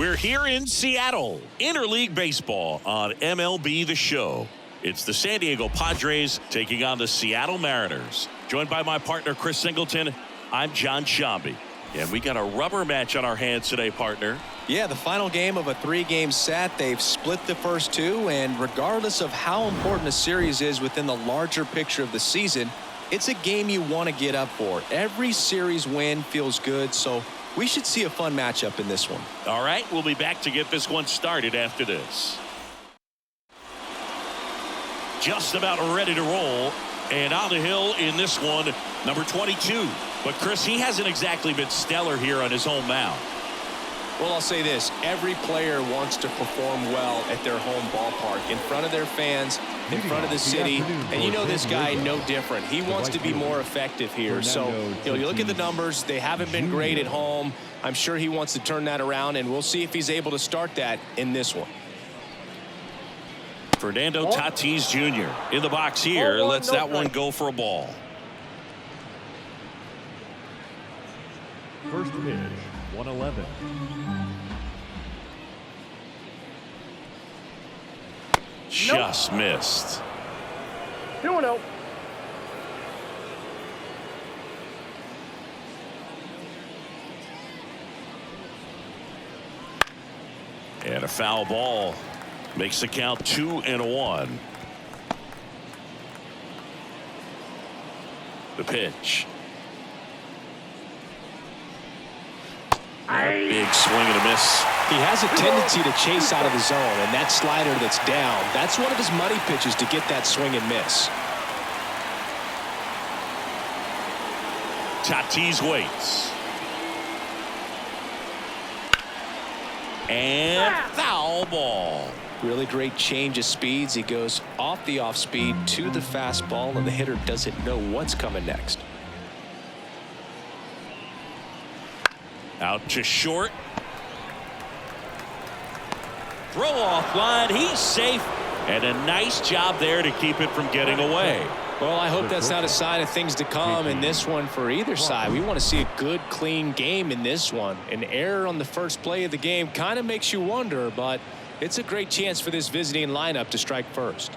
We're here in Seattle. Interleague Baseball on MLB The Show. It's the San Diego Padres taking on the Seattle Mariners. Joined by my partner, Chris Singleton, I'm John Shambi. And we got a rubber match on our hands today, partner. Yeah, the final game of a 3-game set. They've split the first two, and regardless of how important a series is within the larger picture of the season, it's a game you want to get up for. Every series win feels good, so we should see a fun matchup in this one. All right, we'll be back to get this one started after this. Just about ready to roll, and on the hill in this one, number 22. But Chris, he hasn't exactly been stellar here on his home mound. Well, I'll say this. Every player wants to perform well at their home ballpark, in front of their fans, in front of the city. And you know this guy no different. He wants to be more effective here. So, you look at the numbers. They haven't been great at home. I'm sure he wants to turn that around, and we'll see if he's able to start that in this one. Fernando Tatis Jr. in the box here. Lets that one go for a ball. First pitch, 111. Just missed. 2-0. And a foul ball makes the count 2-1. The pitch. Big swing and a miss. He has a tendency to chase out of the zone, and that slider that's down, that's one of his money pitches to get that swing and miss. Tatis waits. And foul ball. Really great change of speeds. He goes off the off speed to the fastball, and the hitter doesn't know what's coming next. Out to short. Throw off line. He's safe. And a nice job there to keep it from getting away. Well, I hope that's not a sign of things to come in this one for either side. We want to see a good, clean game in this one. An error on the first play of the game kind of makes you wonder, but it's a great chance for this visiting lineup to strike first.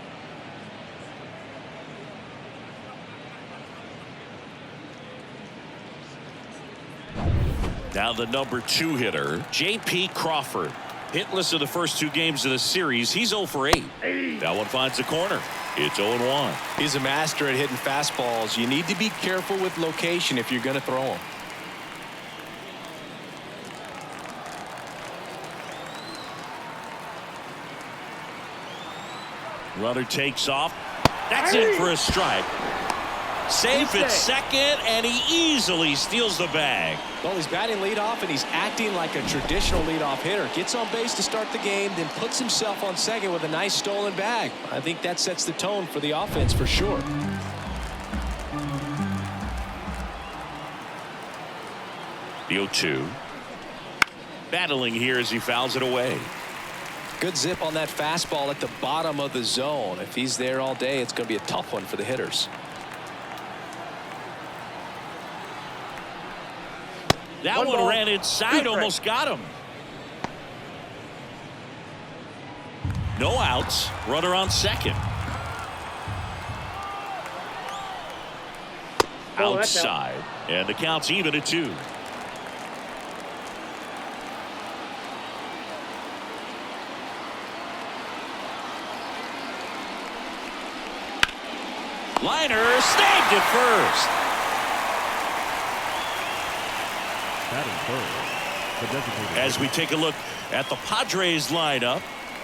Now the number 2 hitter, J.P. Crawford. Hitless in the first 2 games of the series. He's 0 for 8. That one finds the corner. It's 0-1. He's a master at hitting fastballs. You need to be careful with location if you're going to throw them. Runner takes off. That's in for a strike. Safe at second, and he easily steals the bag. Well, he's batting leadoff, and he's acting like a traditional leadoff hitter. Gets on base to start the game, then puts himself on second with a nice stolen bag. I think that sets the tone for the offense for sure. The 0-2. Battling here as he fouls it away. Good zip on that fastball at the bottom of the zone. If he's there all day, it's going to be a tough one for the hitters. That one ran inside, almost got him. No outs, runner on second. Outside, and the count's even at 2. Liner snagged at first. As we take a look at the Padres lineup,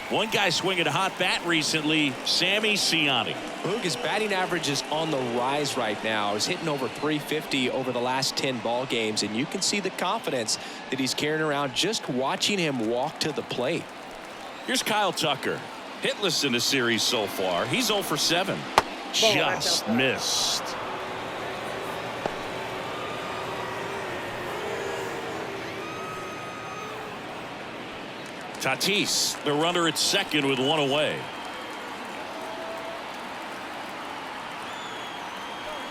one guy swinging a hot bat recently, Sammy Ciani. Boog, his batting average is on the rise right now. He's hitting over 350 over the last 10 ball games, and you can see the confidence that he's carrying around just watching him walk to the plate. Here's Kyle Tucker. Hitless in the series so far. He's 0 for 7. Just missed. Tatis, the runner at second with 1 away.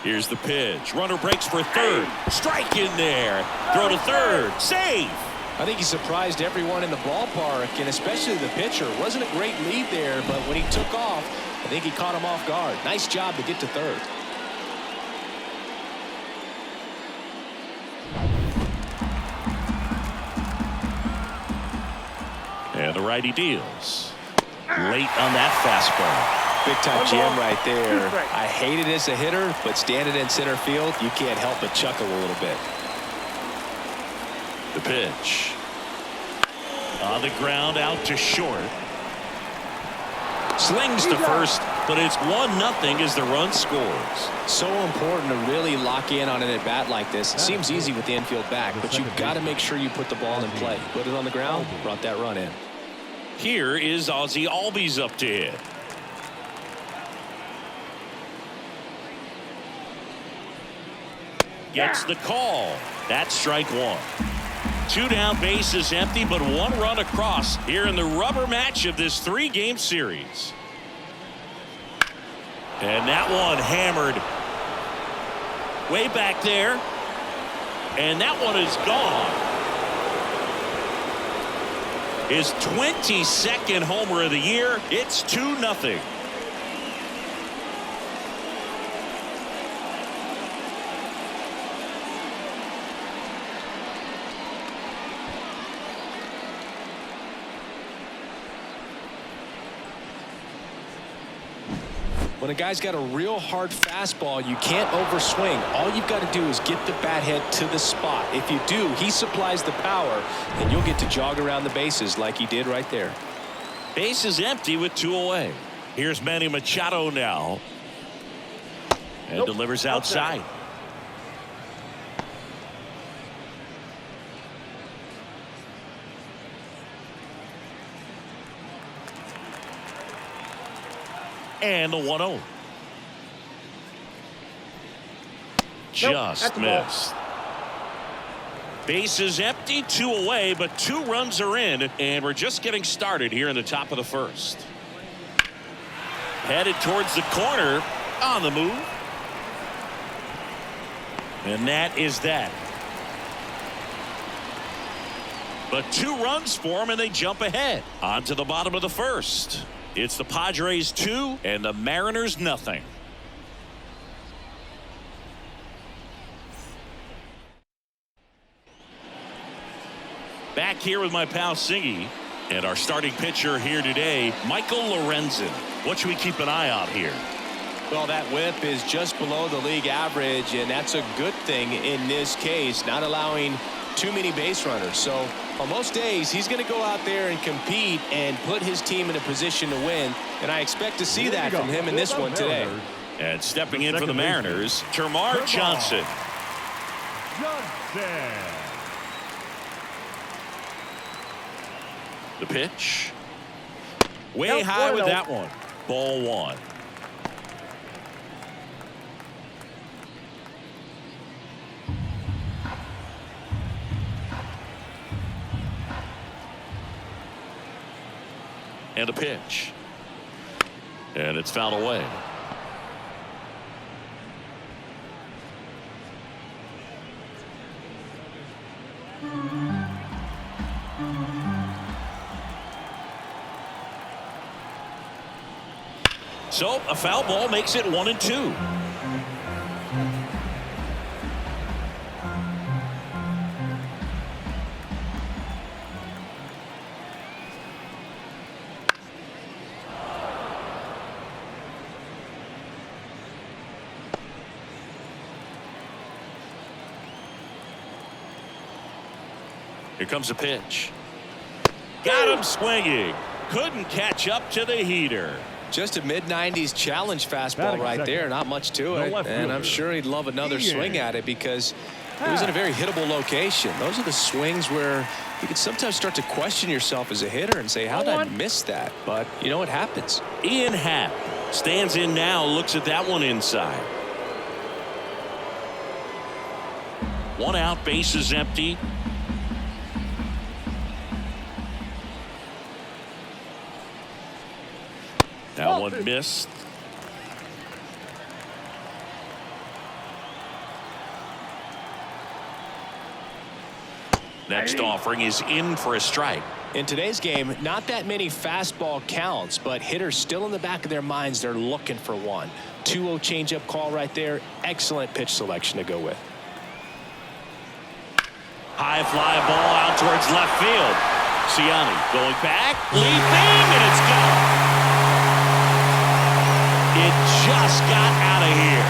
Here's the pitch. Runner breaks for third. Strike in there. Throw to third. Save. I think he surprised everyone in the ballpark, and especially the pitcher. Wasn't a great lead there, but when he took off, I think he caught him off guard. Nice job to get to third. And the righty deals. Late on that fastball. Big time jam right there. I hate it as a hitter, but standing in center field, you can't help but chuckle a little bit. The pitch. On the ground, out to short. Slings to first, but it's 1-0 as the run scores. So important to really lock in on an at-bat like this. It seems easy with the infield back, but you've got to make sure you put the ball in play. Put it on the ground, brought that run in. Here is Ozzie Albies up to hit. Gets the call. That's strike one. 2 down, bases empty, but 1 run across here in the rubber match of this 3-game series. And that one hammered way back there. And that one is gone. His 22nd homer of the year. It's 2-0. When a guy's got a real hard fastball, you can't overswing. All you've got to do is get the bat head to the spot. If you do, he supplies the power, and you'll get to jog around the bases like he did right there. Base is empty with 2 away. Here's Manny Machado now. And delivers outside. And the 1-0. Just missed. Base is empty, 2 away, but 2 runs are in, and we're just getting started here in the top of the first. Headed towards the corner, on the move. And that is that. But 2 runs for them, and they jump ahead. On to the bottom of the first. It's the Padres 2 and the Mariners nothing. Back here with my pal Singy and our starting pitcher here today, Michael Lorenzen. What should we keep an eye on here? Well, that whip is just below the league average, and that's a good thing in this case, not allowing too many base runners. So on most days, he's going to go out there and compete and put his team in a position to win, and I expect to see that from him in this one today. And stepping in for the Mariners, Termarr Johnson. The pitch. Way high with that one. Ball 1. And a pitch. And it's fouled away. So a foul ball makes it 1-2. Here comes a pitch. Got him swinging. Couldn't catch up to the heater. Just a mid-90s challenge fastball right there. Not much to it. And I'm sure he'd love another swing at it because it was in a very hittable location. Those are the swings where you can sometimes start to question yourself as a hitter and say, how did I miss that? But you know what happens. Ian Happ stands in now, looks at that one inside. 1 out, base is empty. That one missed. Next offering is in for a strike. In today's game, not that many fastball counts, but hitters still in the back of their minds, they're looking for one. 2-0 changeup call right there. Excellent pitch selection to go with. High fly ball out towards left field. Ciani going back, leaping, and it's gone. It just got out of here.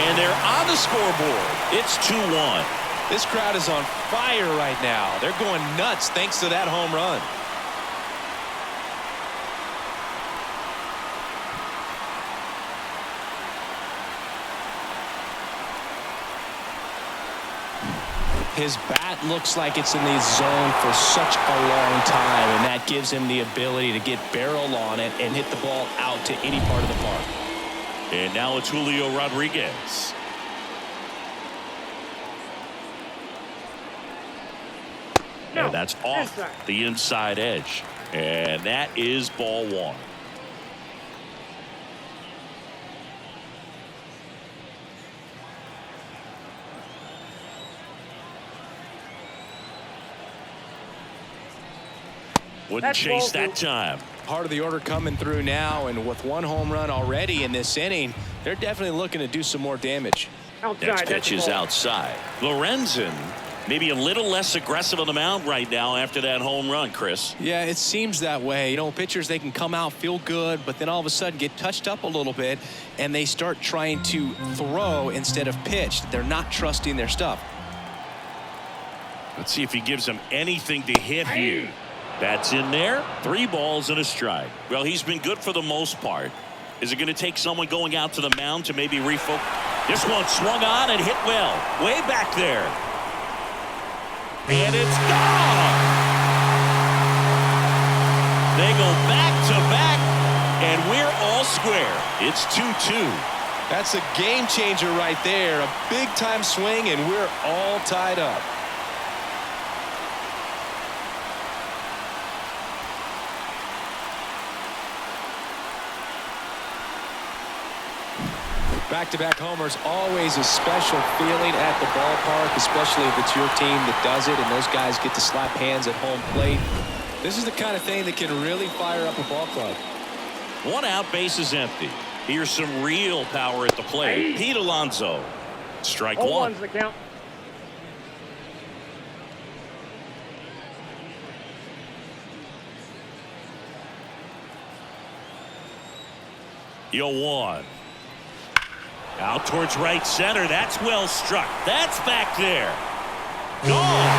And they're on the scoreboard. It's 2-1. This crowd is on fire right now. They're going nuts thanks to that home run. His bat looks like it's in the zone for such a long time, and that gives him the ability to get barrel on it and hit the ball out to any part of the park. And now it's Julio Rodriguez. And that's off the inside edge. And that is ball one. Wouldn't chase that time. Part of the order coming through now, and with one home run already in this inning, they're definitely looking to do some more damage. Next pitch is outside. Lorenzen maybe a little less aggressive on the mound right now after that home run, Chris. Yeah, it seems that way. You know, pitchers, they can come out, feel good, but then all of a sudden get touched up a little bit, and they start trying to throw instead of pitch. They're not trusting their stuff. Let's see if he gives them anything to hit here. That's in there. 3 balls and a strike. Well, he's been good for the most part. Is it going to take someone going out to the mound to maybe refocus? This one swung on and hit well. Way back there. And it's gone. They go back to back, and we're all square. It's 2-2. That's a game changer right there. A big time swing, and we're all tied up. Back-to-back homers, always a special feeling at the ballpark, especially if it's your team that does it and those guys get to slap hands at home plate. This is the kind of thing that can really fire up a ball club. 1 out, bases empty. Here's some real power at the plate. Pete Alonso. Strike 1. The count. Yo 1. Out towards right center. That's well struck. That's back there. Gone.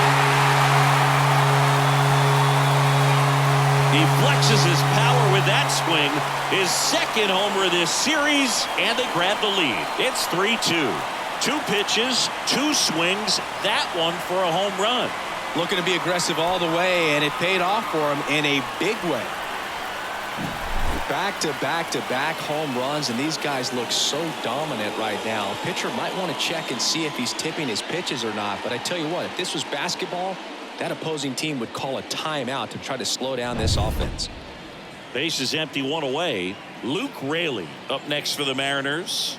He flexes his power with that swing. His second homer of this series, and they grab the lead. It's 3-2. 2 pitches, 2 swings. That one for a home run. Looking to be aggressive all the way, and it paid off for him in a big way. Back-to-back home runs, and these guys look so dominant right now. Pitcher might want to check and see if he's tipping his pitches or not, but I tell you what, if this was basketball, that opposing team would call a timeout to try to slow down this offense. Bases empty, 1 away. Luke Raley up next for the Mariners.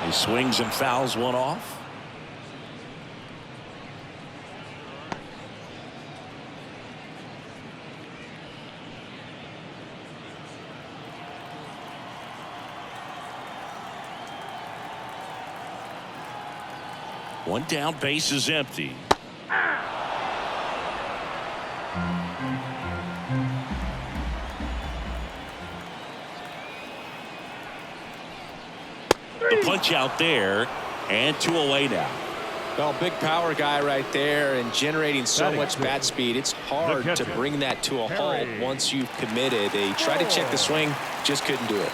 He swings and fouls one off. One down, base is empty. The punch out there, and 2 away now. Well, big power guy right there and generating so much bat speed. It's hard to bring that to a halt once you've committed. They tried to check the swing, just couldn't do it.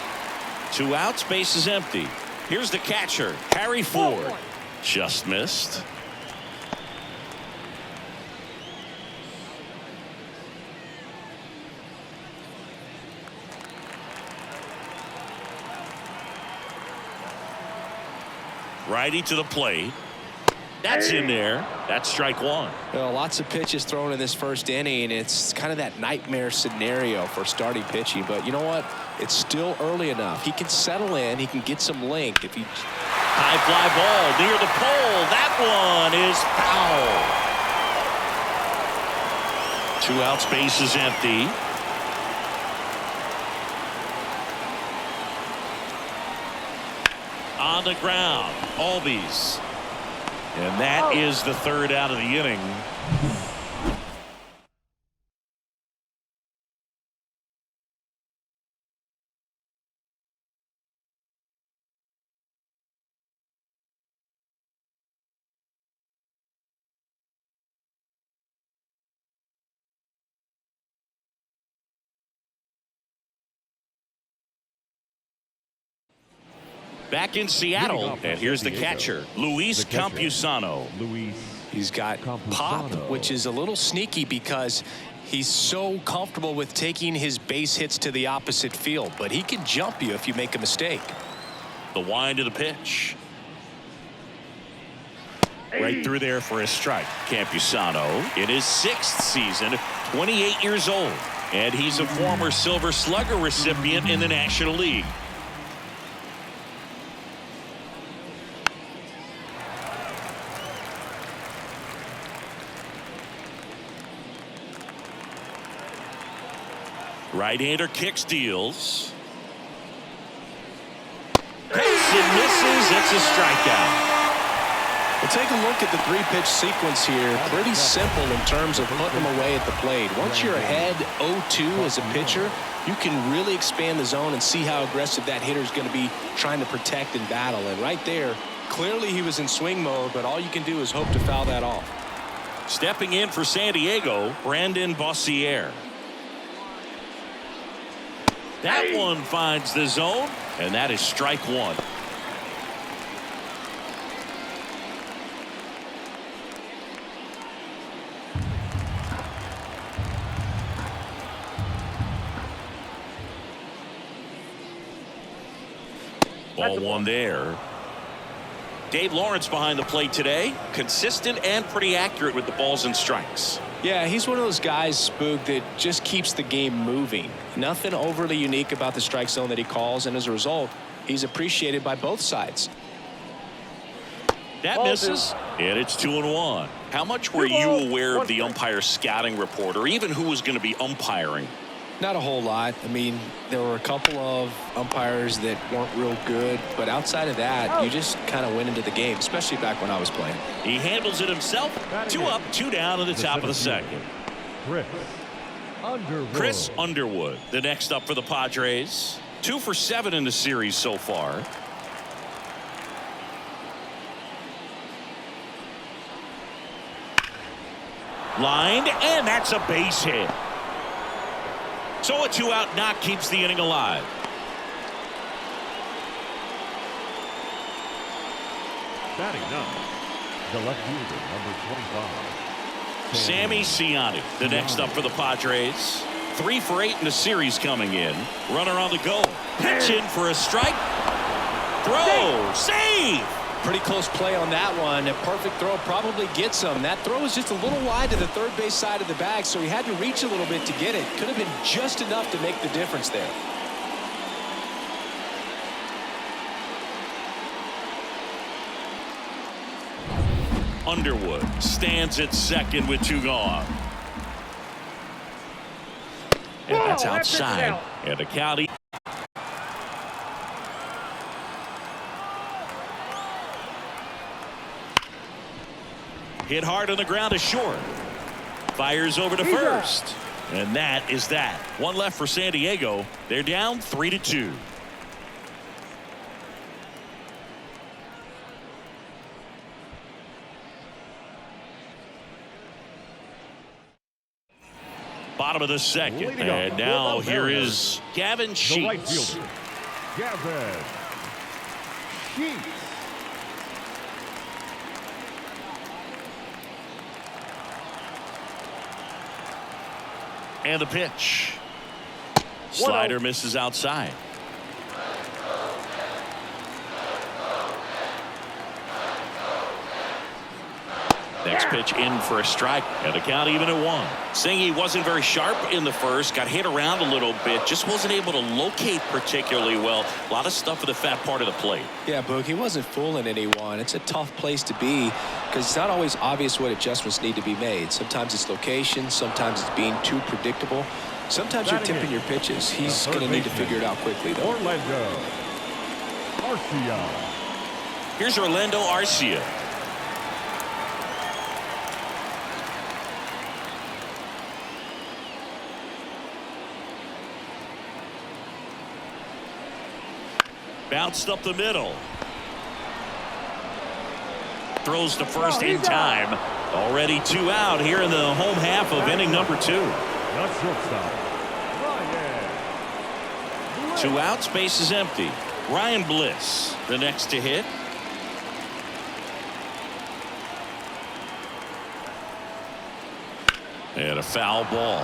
2 outs, base is empty. Here's the catcher, Harry Ford. Just missed. Righty to the plate. That's in there. That's strike 1. Well, lots of pitches thrown in this first inning. It's kind of that nightmare scenario for starting pitching. But you know what? It's still early enough. He can settle in. He can get some length if he High fly ball near the pole. That one is foul. 2 outs, base is empty. On the ground, Albies. And that is the 3rd out of the inning. Back in Seattle, and here's the catcher, Luis Campusano. He's got pop, which is a little sneaky because he's so comfortable with taking his base hits to the opposite field, but he can jump you if you make a mistake. The wind of the pitch. Right through there for a strike. Campusano in his 6th season, 28 years old, and he's a former Silver Slugger recipient in the National League. Right-hander kick steals. Hits and misses. It's a strikeout. Well, take a look at the 3-pitch sequence here. Pretty simple in terms of putting them away at the plate. Once you're ahead 0-2 as a pitcher, you can really expand the zone and see how aggressive that hitter is going to be trying to protect and battle. And right there, clearly he was in swing mode, but all you can do is hope to foul that off. Stepping in for San Diego, Brandon Bossier. That one finds the zone, and that is strike 1. Ball 1 there. Dave Lawrence behind the plate today. Consistent and pretty accurate with the balls and strikes. Yeah, he's one of those guys, Spook, that just keeps the game moving. Nothing overly unique about the strike zone that he calls, and as a result, he's appreciated by both sides. That misses, and it's 2-1. How much were you aware of the umpire scouting report, or even who was going to be umpiring? Not a whole lot. I mean, there were a couple of umpires that weren't real good, but outside of that, you just kind of went into the game, especially back when I was playing. He handles it himself. 2 up, 2 down in the top of the 2nd. Chris Underwood, the next up for the Padres. 2 for 7 in the series so far. Lined, and that's a base hit. So a 2-out knock keeps the inning alive. Batting now, the left fielder, number 25. Sammy Ciani, the next up for the Padres. 3 for 8 in the series coming in. Runner on the go. Pitch in for a strike. Throw. Save. Pretty close play on that one. A perfect throw probably gets him. That throw was just a little wide to the third base side of the bag, so he had to reach a little bit to get it. Could have been just enough to make the difference there. Underwood stands at second with 2 gone. And that's outside. And the count. Hit hard on the ground to short. Fires over to first. And that is that. 1 left for San Diego. They're down 3-2. Bottom of the 2nd. And now here is Gavin Sheets. Gavin Sheets. And the pitch. Slider misses outside. Next pitch in for a strike, and the count even at 1. Saying he wasn't very sharp in the first, got hit around a little bit, just wasn't able to locate particularly well. A lot of stuff at the fat part of the plate. Yeah, Boog, he wasn't fooling anyone. It's a tough place to be because it's not always obvious what adjustments need to be made. Sometimes it's location, sometimes it's being too predictable. Sometimes you're tipping your pitches. He's going to need to figure it out quickly, though. Orlando Arcia. Here's Orlando Arcia. Bounced up the middle. Throws to first in time. Already 2 out here in the home half of inning number 2. The shortstop, Ryan 2 outs, base is empty. Ryan Bliss, the next to hit. And a foul ball.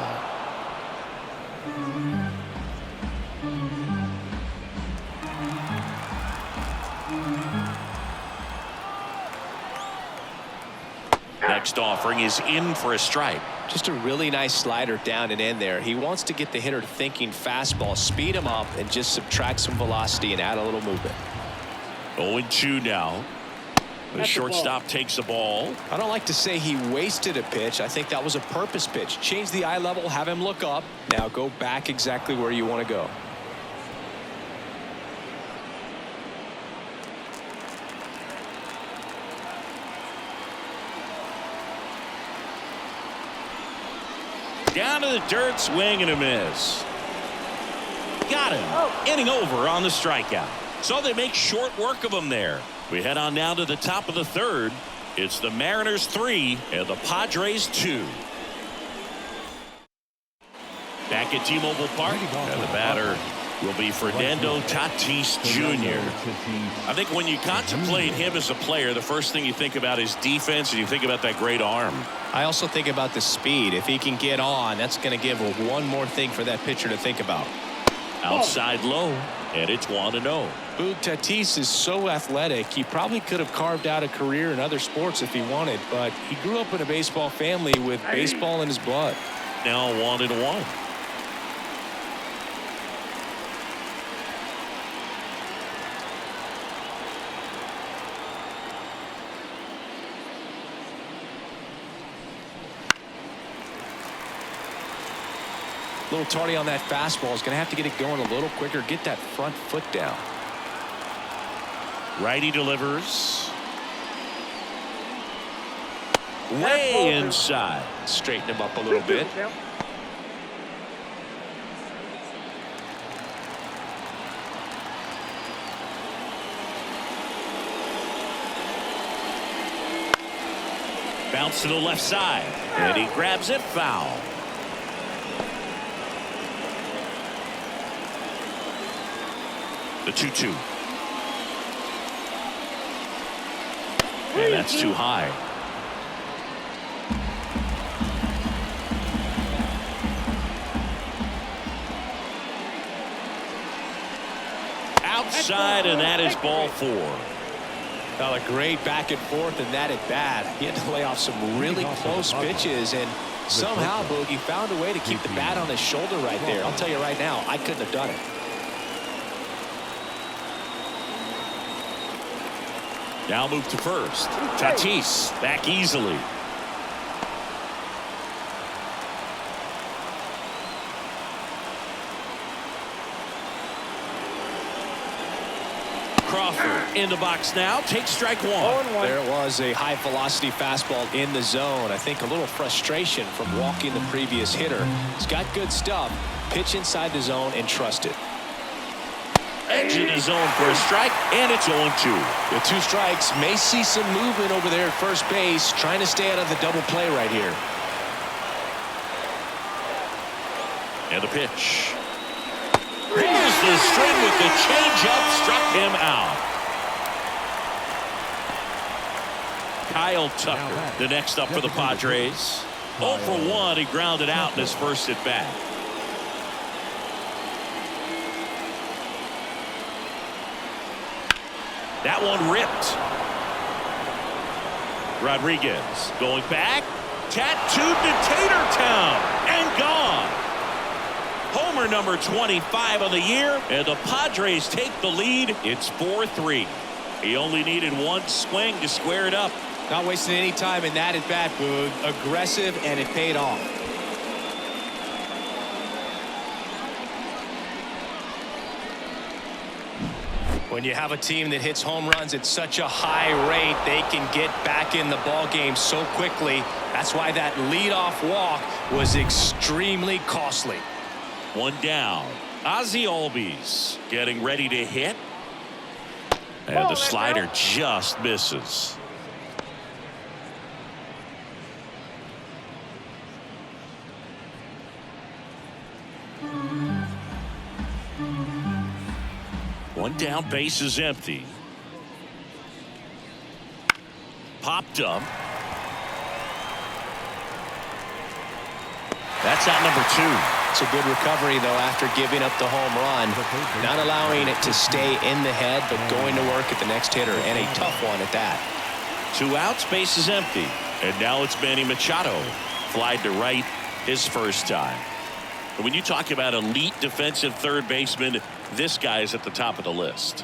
Next offering is in for a strike. Just a really nice slider down and in there. He wants to get the hitter thinking fastball, speed him up, and just subtract some velocity and add a little movement. 0-2 now. The shortstop takes the ball. I don't like to say he wasted a pitch. I think that was a purpose pitch. Change the eye level, have him look up. Now go back exactly where you want to go. Down to the dirt, swing and a miss. Got him. Inning over on the strikeout. So they make short work of him there. We head on now to the top of the 3rd. It's the Mariners 3 and the Padres 2. Back at T-Mobile Park, and the batter will be Fernando Tatis Jr. I think when you contemplate him as a player, the first thing you think about is defense, and you think about that great arm. I also think about the speed. If he can get on, that's going to give one more thing for that pitcher to think about. Outside low, and it's 1-0. Boog, Tatis is so athletic. He probably could have carved out a career in other sports if he wanted, but he grew up in a baseball family with baseball in his blood. Now 1-1. A little tardy on that fastball. Is going to have to get it going a little quicker. Get that front foot down. Righty delivers. Way inside. Straighten him up a little bit. Bounce to the left side. And he grabs it foul. The 2-2. And that's too high. Outside, and that is ball 4. Well, a great back and forth and that at bat. He had to lay off some really close pitches, and somehow, Boogie found a way to keep the bat on his shoulder right there. I'll tell you right now, I couldn't have done it. Now move to first. Tatis back easily. Crawford in the box now. Takes strike 1. There was a high velocity fastball in the zone. I think a little frustration from walking the previous hitter. He's got good stuff. Pitch inside the zone and trust it. Edge in the zone for a strike, and it's 0-2. With 2 strikes, may see some movement over there at first base, trying to stay out of the double play right here. And the pitch. Here's the string with the changeup, struck him out. Kyle Tucker, the next up for the Padres. 0 for 1, he grounded out in his first at bat. That one ripped. Rodriguez going back. Tattooed to Tatertown and gone. Homer number 25 of the year, and the Padres take the lead. It's 4-3. He only needed one swing to square it up. Not wasting any time in that at bat, Boog. Aggressive, and it paid off. When you have a team that hits home runs at such a high rate, they can get back in the ball game so quickly. That's why that leadoff walk was extremely costly. One down. Ozzie Albies getting ready to hit. And the slider just misses. One down, base is empty. Popped up. That's out number 2. It's a good recovery, though, after giving up the home run. Not allowing it to stay in the head, but going to work at the next hitter, and a tough one at that. 2 outs, base is empty. And now it's Manny Machado. Flied to right his first time. And when you talk about elite defensive third baseman, this guy is at the top of the list.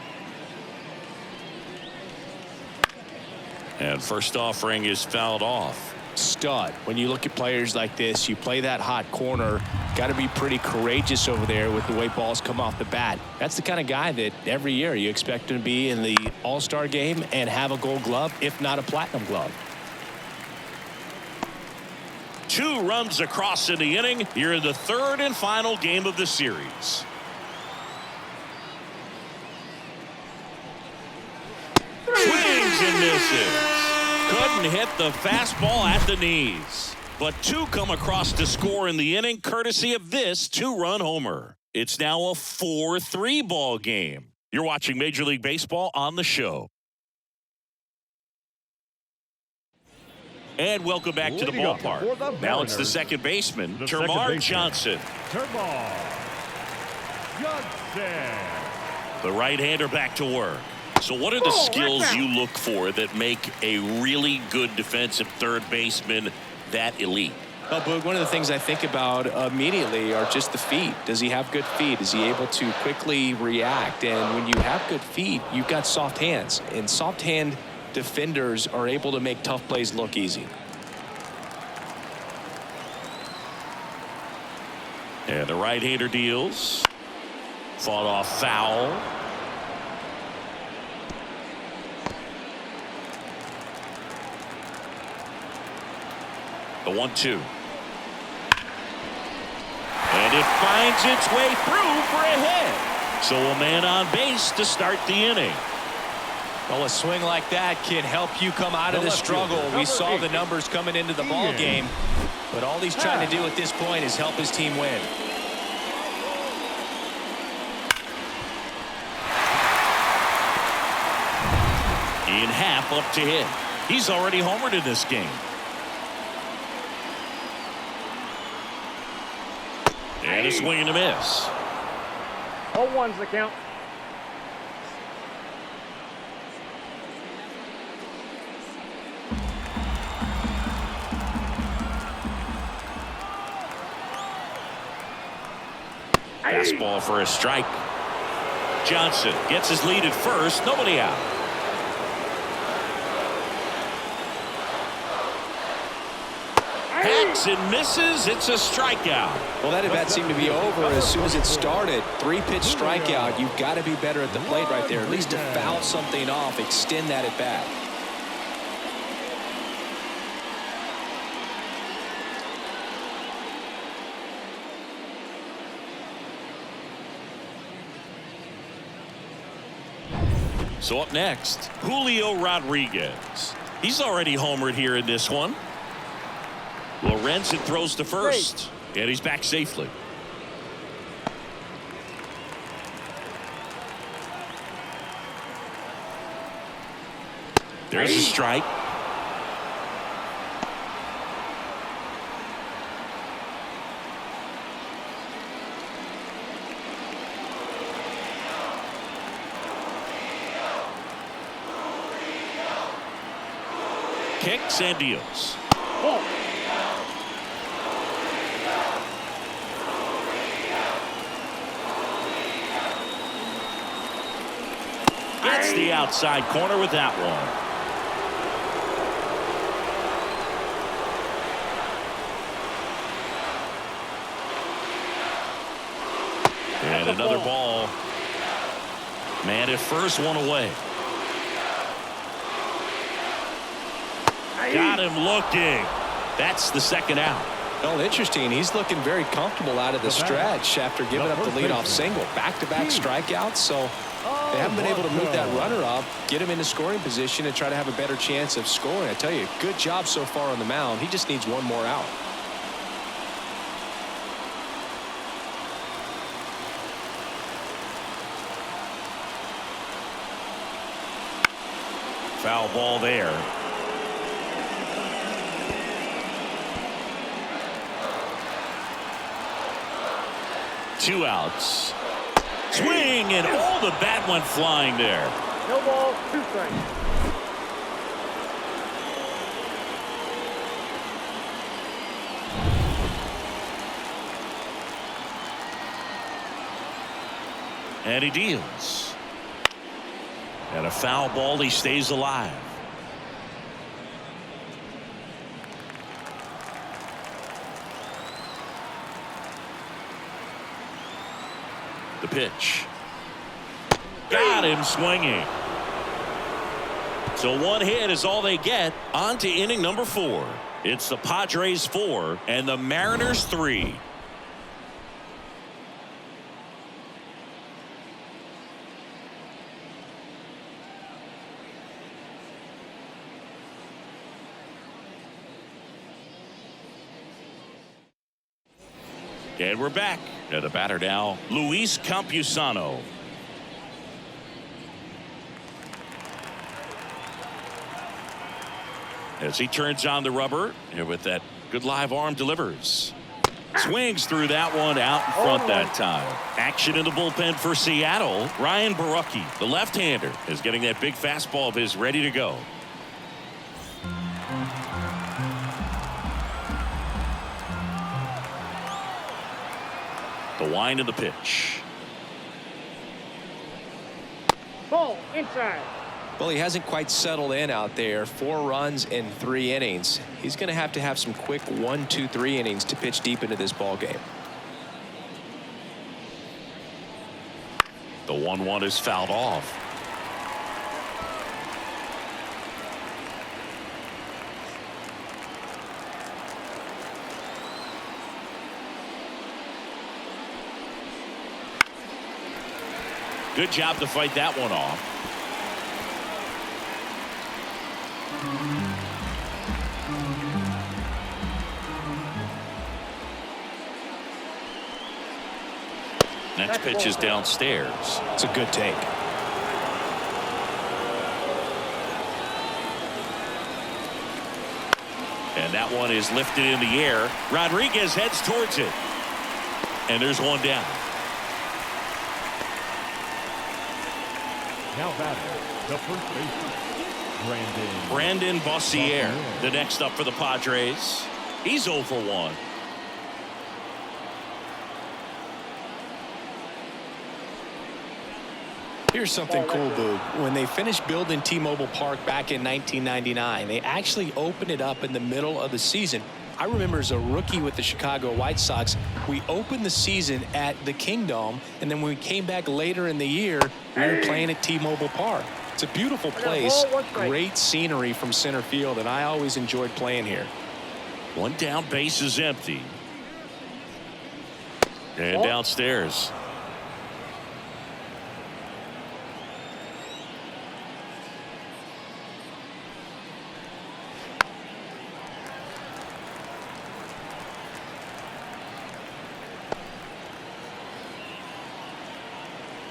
And first offering is fouled off. Stud. When you look at players like this, you play that hot corner, got to be pretty courageous over there with the way balls come off the bat. That's the kind of guy that every year you expect him to be in the All-Star game and have a Gold Glove, if not a Platinum Glove. 2 runs across in the inning here in the third and final game of the series. Swings and misses. Couldn't hit the fastball at the knees. But 2 come across to score in the inning courtesy of this 2-run homer. It's now a 4-3 ball game. You're watching Major League Baseball on the show. And welcome back to the ballpark. Now it's the second baseman, Termarr Johnson. Termarr Johnson. The right-hander back to work. So what are the skills you look for that make a really good defensive third baseman that elite? Well, Boog, one of the things I think about immediately are just the feet. Does he have good feet? Is he able to quickly react? And when you have good feet, you've got soft hands. And soft hand defenders are able to make tough plays look easy. And the right-hander deals. Fought off foul. The 1-2. And it finds its way through for a hit. So a man on base to start the inning. Well, a swing like that can help you come out of the struggle. We saw the numbers coming into the ball game, but all he's trying to do at this point is help his team win. Ian Happ up to hit. He's already homered in this game. And a swing and a miss. 0-1's the count. Fastball for a strike. Johnson gets his lead at first. Nobody out. Hacks and misses. It's a strikeout. Well, that at bat seemed to be over as soon as it started. 3-pitch strikeout. You've got to be better at the plate right there. At least to foul something off, extend that at bat. So up next, Julio Rodriguez. He's already homered here in this one. Lorenzen throws to first, and he's back safely. There's a strike. kicks and deals. Ball. Gets the outside corner with that one. And another ball. Man at first, one away. Got him looking. That's the second out. Well, interesting. He's looking very comfortable out of the stretch after giving up the leadoff single. Back-to-back strikeouts, so they haven't been able to move that runner up, get him into scoring position, and try to have a better chance of scoring. I tell you, good job so far on the mound. He just needs one more out. Foul ball there. Two outs. Swing, and all the bat went flying there. No ball, 2 strikes. And he deals. And a foul ball, he stays alive. The pitch. Got him swinging. So one hit is all they get. On to inning number 4. It's the Padres 4 and the Mariners 3. And we're back. And the batter now, Luis Campusano. As he turns on the rubber, and with that good live arm delivers. Swings through that one out in front that time. Action in the bullpen for Seattle. Ryan Barucki, the left-hander, is getting that big fastball of his ready to go. The wind of the pitch. Ball, inside. Well, he hasn't quite settled in out there. 4 runs in 3 innings. He's going to have some quick 1, 2, 3 innings to pitch deep into this ball game. The 1-1 is fouled off. Good job to fight that one off. Next pitch is downstairs. It's a good take. And that one is lifted in the air. Rodriguez heads towards it. And there's one down. Now batting, the first baseman, Brandon Bossier, the next up for the Padres. He's 0 for 1. Here's something cool, Boog. When they finished building T-Mobile Park back in 1999, they actually opened it up in the middle of the season. I remember as a rookie with the Chicago White Sox, we opened the season at the Kingdome, and then when we came back later in the year, we were playing at T-Mobile Park. It's a beautiful place, great scenery from center field, and I always enjoyed playing here. One down, base is empty. And downstairs.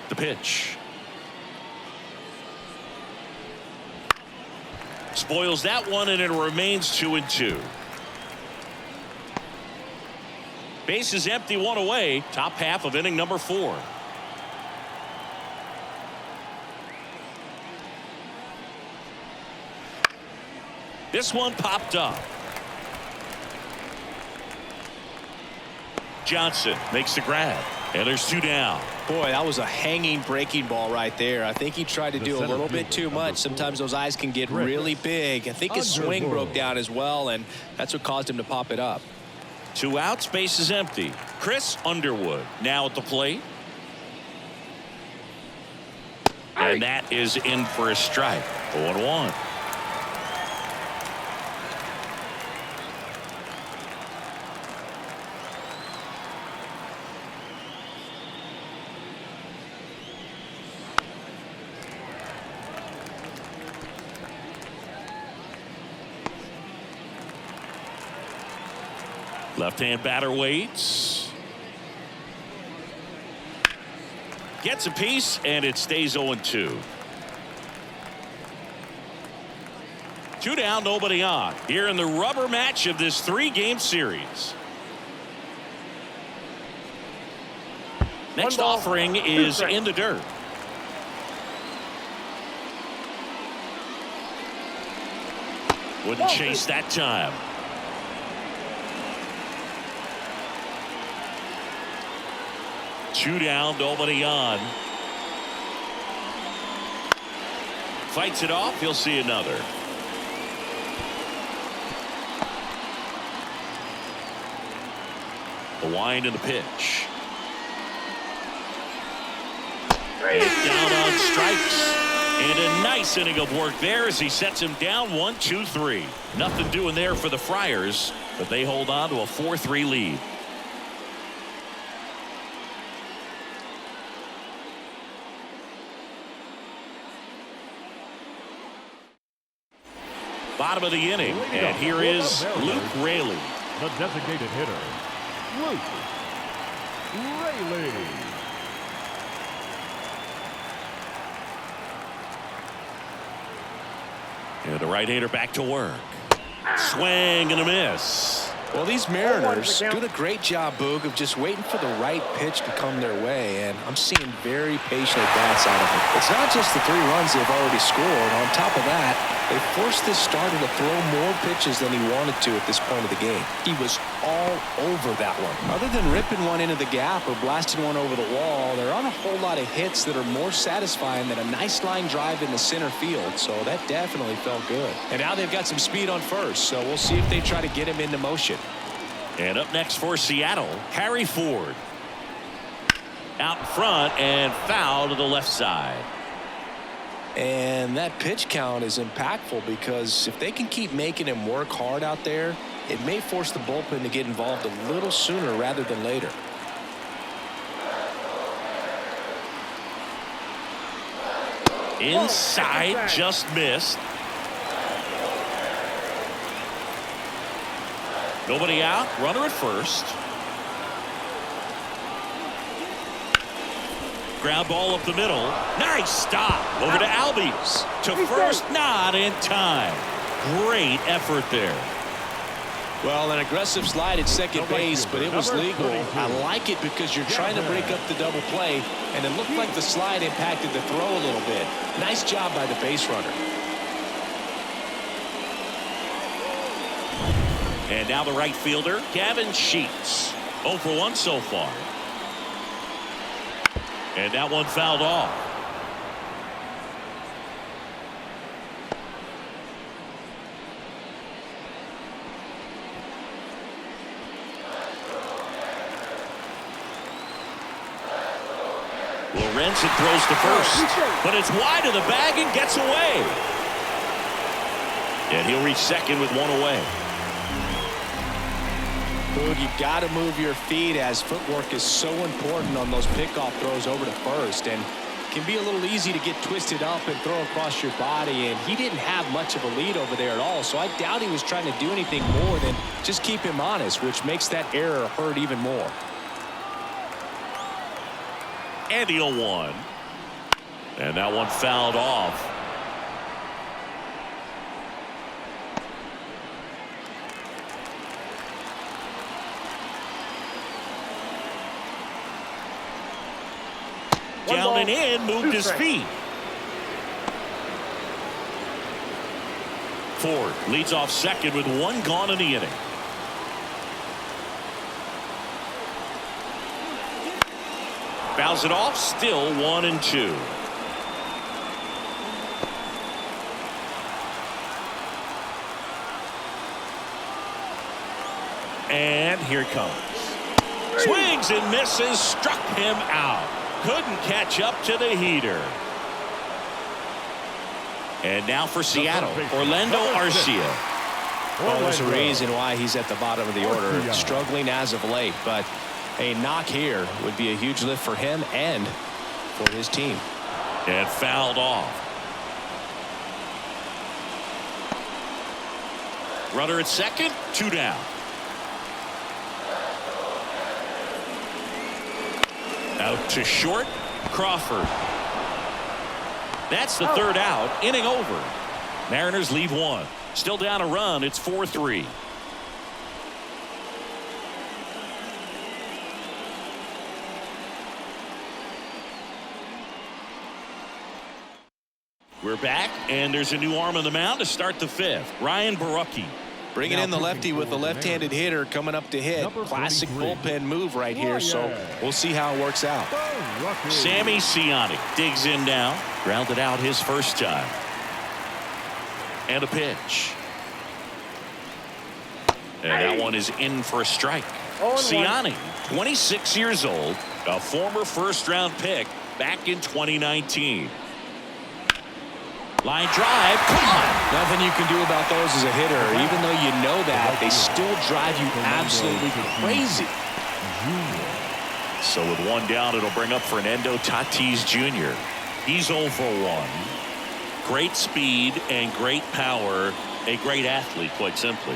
The pitch. Spoils that one, and it remains 2-2. Base is empty, one away. Top half of inning number 4. This one popped up. Johnson makes the grab, and there's 2 down. Boy, that was a hanging breaking ball right there. I think he tried to do a little bit too much. Sometimes those eyes can get really big. I think his swing broke down as well, and that's what caused him to pop it up. 2 outs, base is empty. Chris Underwood now at the plate. And that is in for a strike. 0-1. Left-hand batter waits. Gets a piece, and it stays 0-2. 2 down, nobody on. Here in the rubber match of this 3-game series. Next offering is in the dirt. Wouldn't chase that time. Two down, nobody on. Fights it off. He'll see another. The wind and the pitch. And down on strikes. And a nice inning of work there as he sets him down 1-2-3. Nothing doing there for the Friars, but they hold on to a 4-3 lead. Bottom of the inning, and here is Luke Raley. The designated hitter, Luke Raley. And the right-hander back to work. Swing and a miss. Well, these Mariners doing a great job, Boog, of just waiting for the right pitch to come their way, and I'm seeing very patient at-bats out of it. It's not just the 3 runs they've already scored. On top of that, they forced this starter to throw more pitches than he wanted to at this point of the game. He was all over that one. Other than ripping one into the gap or blasting one over the wall, there aren't a whole lot of hits that are more satisfying than a nice line drive in the center field, so that definitely felt good. And now they've got some speed on first, so we'll see if they try to get him into motion. And up next for Seattle, Harry Ford. Out in front and foul to the left side. And that pitch count is impactful because if they can keep making him work hard out there, it may force the bullpen to get involved a little sooner rather than later. Inside, just missed. Nobody out, runner at first. Ground ball up the middle. Nice stop. Over to Albies. To first, not in time. Great effort there. Well, an aggressive slide at second base, but it was legal. I like it because you're trying to break up the double play, and it looked like the slide impacted the throw a little bit. Nice job by the base runner. And now the right fielder, Gavin Sheets. 0 for 1 so far. And that one fouled off. Lorenzen throws to first, but it's wide of the bag and gets away. And he'll reach second with 1 away. You've got to move your feet as footwork is so important on those pickoff throws over to first, and it can be a little easy to get twisted up and throw across your body, and he didn't have much of a lead over there at all, so I doubt he was trying to do anything more than just keep him honest, which makes that error hurt even more. And the 0-1. And that one fouled off. Down and in, moved his feet. Ford leads off second with one gone in the inning. Fouls it off, still 1-2. And here it comes. Swings and misses, struck him out. Couldn't catch up to the heater. And now for Seattle, Orlando Arcia. Well, there's a reason why he's at the bottom of the order, struggling as of late, but a knock here would be a huge lift for him and for his team. And fouled off. Runner at second, 2 down. Out to short, Crawford. That's the third out, inning over. Mariners leave one. Still down a run, it's 4-3. We're back, and there's a new arm on the mound to start the 5th. Ryan Borucki. Bringing in the lefty with the left-handed hitter coming up to hit. Classic bullpen move right here, so we'll see how it works out. Sammy Ciani digs in now. Grounded out his first time. And a pitch. And that one is in for a strike. Ciani, 26 years old, a former first-round pick back in 2019. Line drive, come on. Nothing you can do about those as a hitter. Even though you know that, they still drive you absolutely crazy. So with one down, it'll bring up Fernando Tatis Jr. He's 0 for 1. Great speed and great power. A great athlete, quite simply.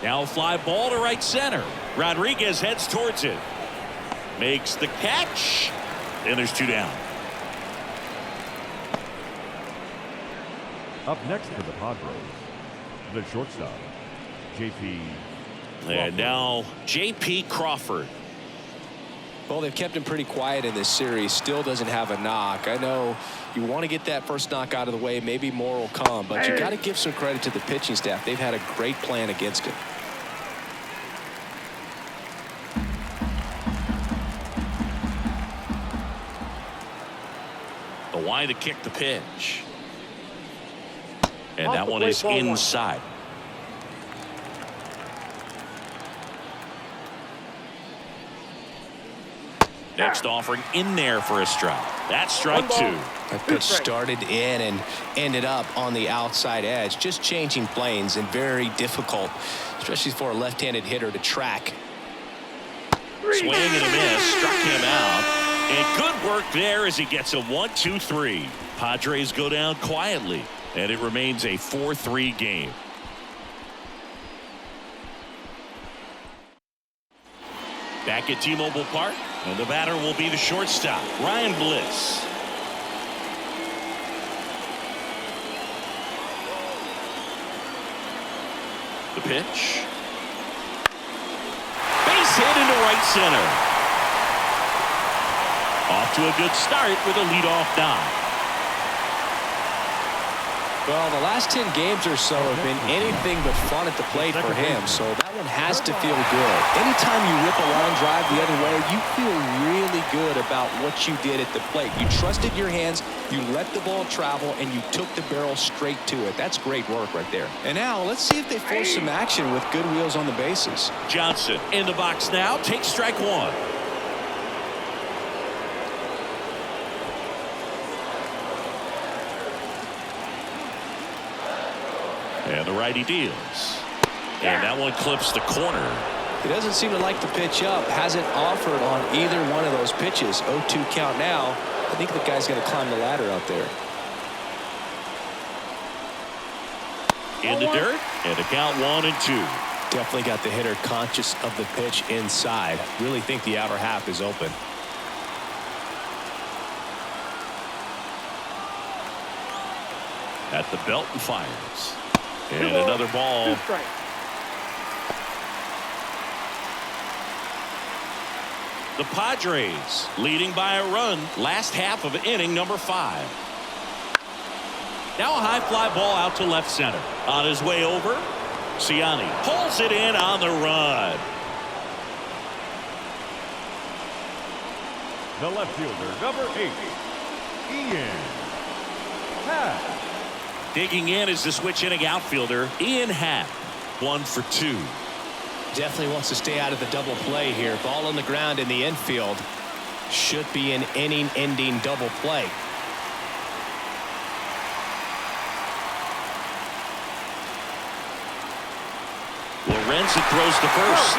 Now a fly ball to right center. Rodriguez heads towards it. Makes the catch. And there's 2 down. Up next for the Padres, the shortstop, J.P. And now J.P. Crawford. Well, they've kept him pretty quiet in this series. Still doesn't have a knock. I know you want to get that first knock out of the way. Maybe more will come, but you got to give some credit to the pitching staff. They've had a great plan against him. The wide to kick the pitch. And that one is inside. Next offering in there for a strike. That's strike 2. That pitch started in and ended up on the outside edge. Just changing planes and very difficult, especially for a left-handed hitter to track. Swing and a miss. Struck him out. And good work there as he gets a 1-2-3. Padres go down quietly. And it remains a 4-3 game. Back at T-Mobile Park. And the batter will be the shortstop, Ryan Bliss. The pitch. Base hit into right center. Off to a good start with a leadoff knock. Well, the last 10 games or so have been anything but fun at the plate for him, so that one has to feel good. Anytime you rip a line drive the other way, you feel really good about what you did at the plate. You trusted your hands, you let the ball travel, and you took the barrel straight to it. That's great work right there. And now, let's see if they force some action with good wheels on the bases. Johnson in the box now, takes strike 1. And the righty deals. And that one clips the corner. He doesn't seem to like the pitch up. Hasn't offered on either one of those pitches. 0-2 count now. I think the guy's going to climb the ladder out there. In the dirt. And the count 1-2. Definitely got the hitter conscious of the pitch inside. Really think the outer half is open. At the belt and fires. And another ball. The Padres leading by a run last half of inning number 5. Now a high fly ball out to left center. On his way over, Ciani pulls it in on the run. The left fielder, number 8, Ian Happ. Digging in is the switch inning outfielder, Ian Happ. 1 for 2. Definitely wants to stay out of the double play here. Ball on the ground in the infield. Should be an inning-ending double play. Lorenzen throws to first.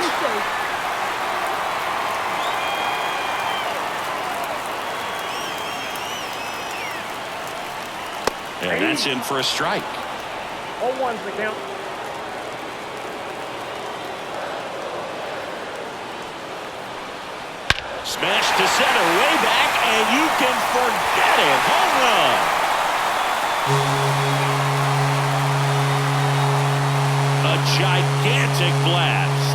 And that's in for a strike. 0-1's the count. Smash to center, way back, and you can forget it. Home run. A gigantic blast.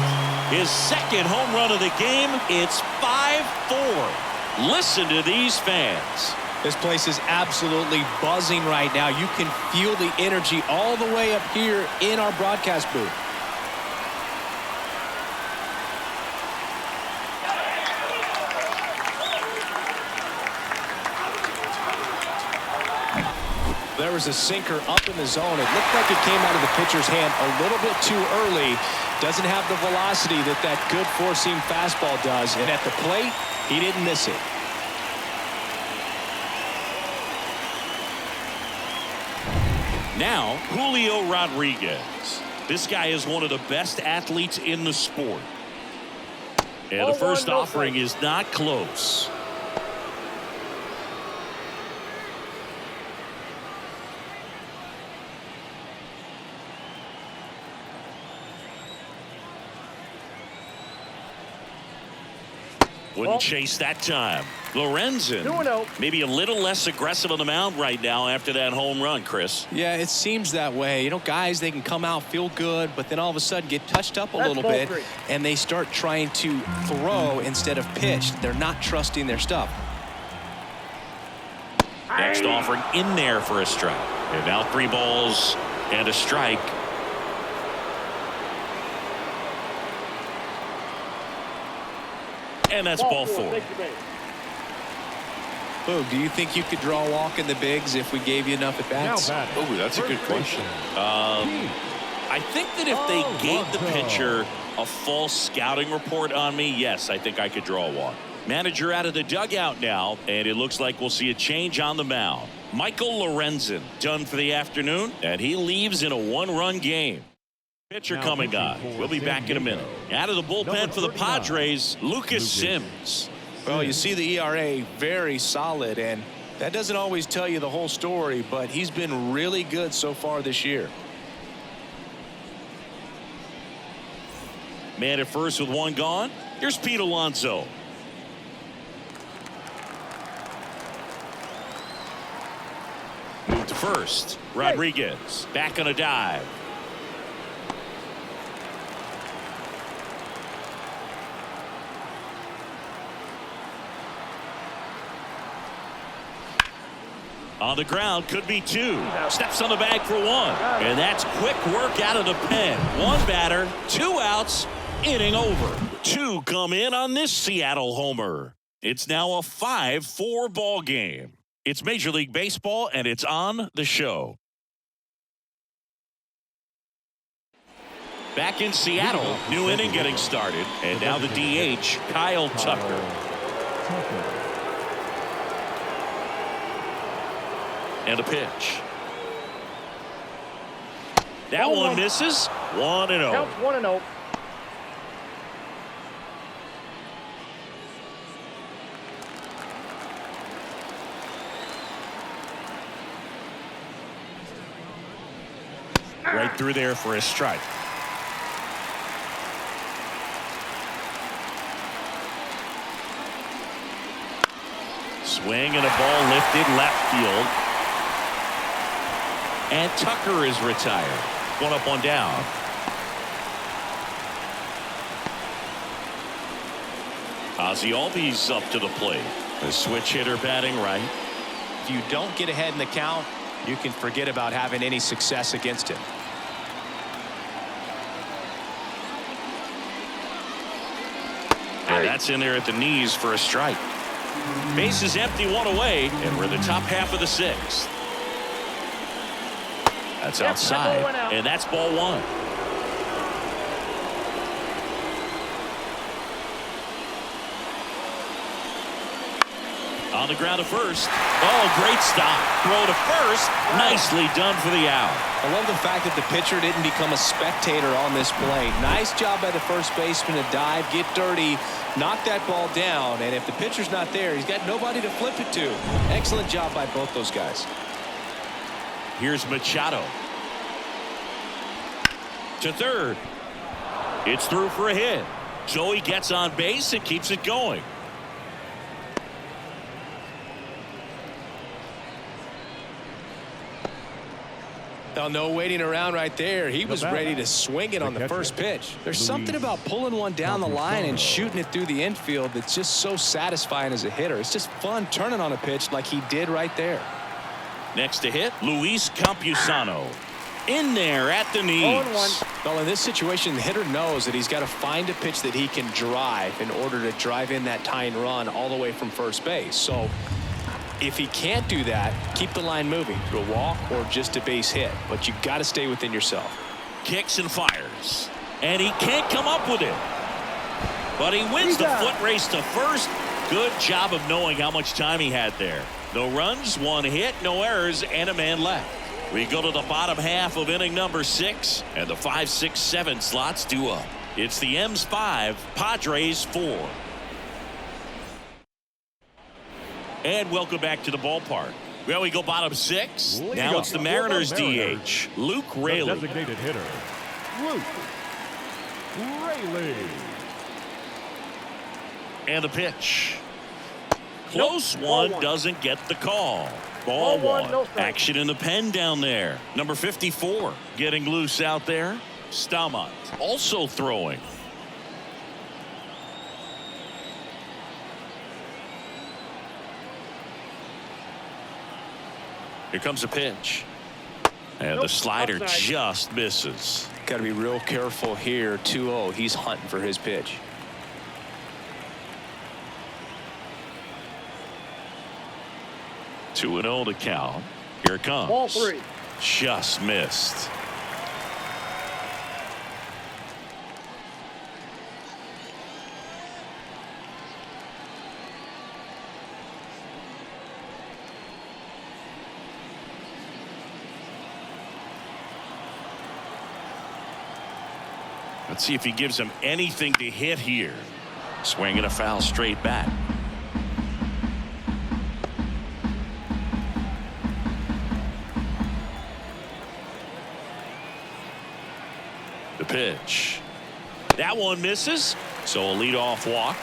His second home run of the game. It's 5-4. Listen to these fans. This place is absolutely buzzing right now. You can feel the energy all the way up here in our broadcast booth. There was a sinker up in the zone. It looked like it came out of the pitcher's hand a little bit too early. Doesn't have the velocity that good four-seam fastball does. And at the plate, he didn't miss it. Now, Julio Rodriguez. This guy is one of the best athletes in the sport. And the first offering is not close. Wouldn't chase that time. Lorenzen, 2-0. maybe a little less aggressive on the mound right now after that home run, Chris. Yeah, it seems that way. You know, guys, they can come out, feel good, but then all of a sudden get touched up a little bit, and they start trying to throw instead of pitch. They're not trusting their stuff. Next offering in there for a strike. And now 3 balls and a strike. And that's ball 4. Boog, do you think you could draw a walk in the bigs if we gave you enough at bats? Oh, that's a good question. I think that if they gave the pitcher a false scouting report on me, yes, I think I could draw a walk. Manager out of the dugout now, and it looks like we'll see a change on the mound. Michael Lorenzen done for the afternoon, and he leaves in a 1-run game. Pitcher coming on. We'll be back in a minute. Out of the bullpen for the Padres, Lucas Sims. Well, you see the ERA very solid, and that doesn't always tell you the whole story, but he's been really good so far this year. Man at first with 1 gone. Here's Pete Alonso. Move to first. Rodriguez back on a dive. On the ground, could be 2. Steps on the bag for 1. And that's quick work out of the pen. 1 batter, 2 outs, inning over. 2 come in on this Seattle homer. It's now a 5-4 ball game. It's Major League Baseball, and it's on the show. Back in Seattle, new inning getting started. And now the DH, Kyle Tucker. And a pitch. That one misses. 1-0. Counts 1-0. Right through there for a strike. Swing and a ball lifted left field. And Tucker is retired. 1 up, 1 down. Ozzie Albies up to the plate. The switch hitter batting right. If you don't get ahead in the count, you can forget about having any success against him. And that's in there at the knees for a strike. Base is empty, one away, and we're in the top half of the sixth. That's outside, and that's ball one. On the ground to first. Oh, great stop. Throw to first. Nicely done for the out. I love the fact that the pitcher didn't become a spectator on this play. Nice job by the first baseman to dive, get dirty, knock that ball down, and if the pitcher's not there, he's got nobody to flip it to. Excellent job by both those guys. Here's Machado. To third. It's through for a hit. So he gets on base and keeps it going. Now, no waiting around right there. He was ready to swing it on the first pitch. There's something about pulling one down the line and shooting it through the infield that's just so satisfying as a hitter. It's just fun turning on a pitch like he did right there. Next to hit, Luis Campusano. In there at the knees. Well, in this situation, the hitter knows that he's got to find a pitch that he can drive in order to drive in that tying run all the way from first base. So if he can't do that, keep the line moving to a walk or just a base hit. But you've got to stay within yourself. Kicks and fires. And he can't come up with it. But he wins the foot race to first. Good job of knowing how much time he had there. No runs, one hit, no errors, and a man left. We go to the bottom half of inning number 6, and the 5, 6, 7 slots due up. It's the M's 5, Padres 4. And welcome back to the ballpark. Well, we go bottom 6. Now it's the Mariners DH, Luke Raley. Designated hitter, Luke Raley. And the pitch. Close one, doesn't get the call. Ball one. Action in the pen down there. Number 54 getting loose out there. Stamont also throwing. Here comes a pitch. And the slider just misses. Got to be real careful here. 2-0. He's hunting for his pitch. 2-0 to count. Here it comes. Ball 3. Just missed. Let's see if he gives him anything to hit here. Swinging a foul straight back. The pitch. That one misses. So a leadoff walk.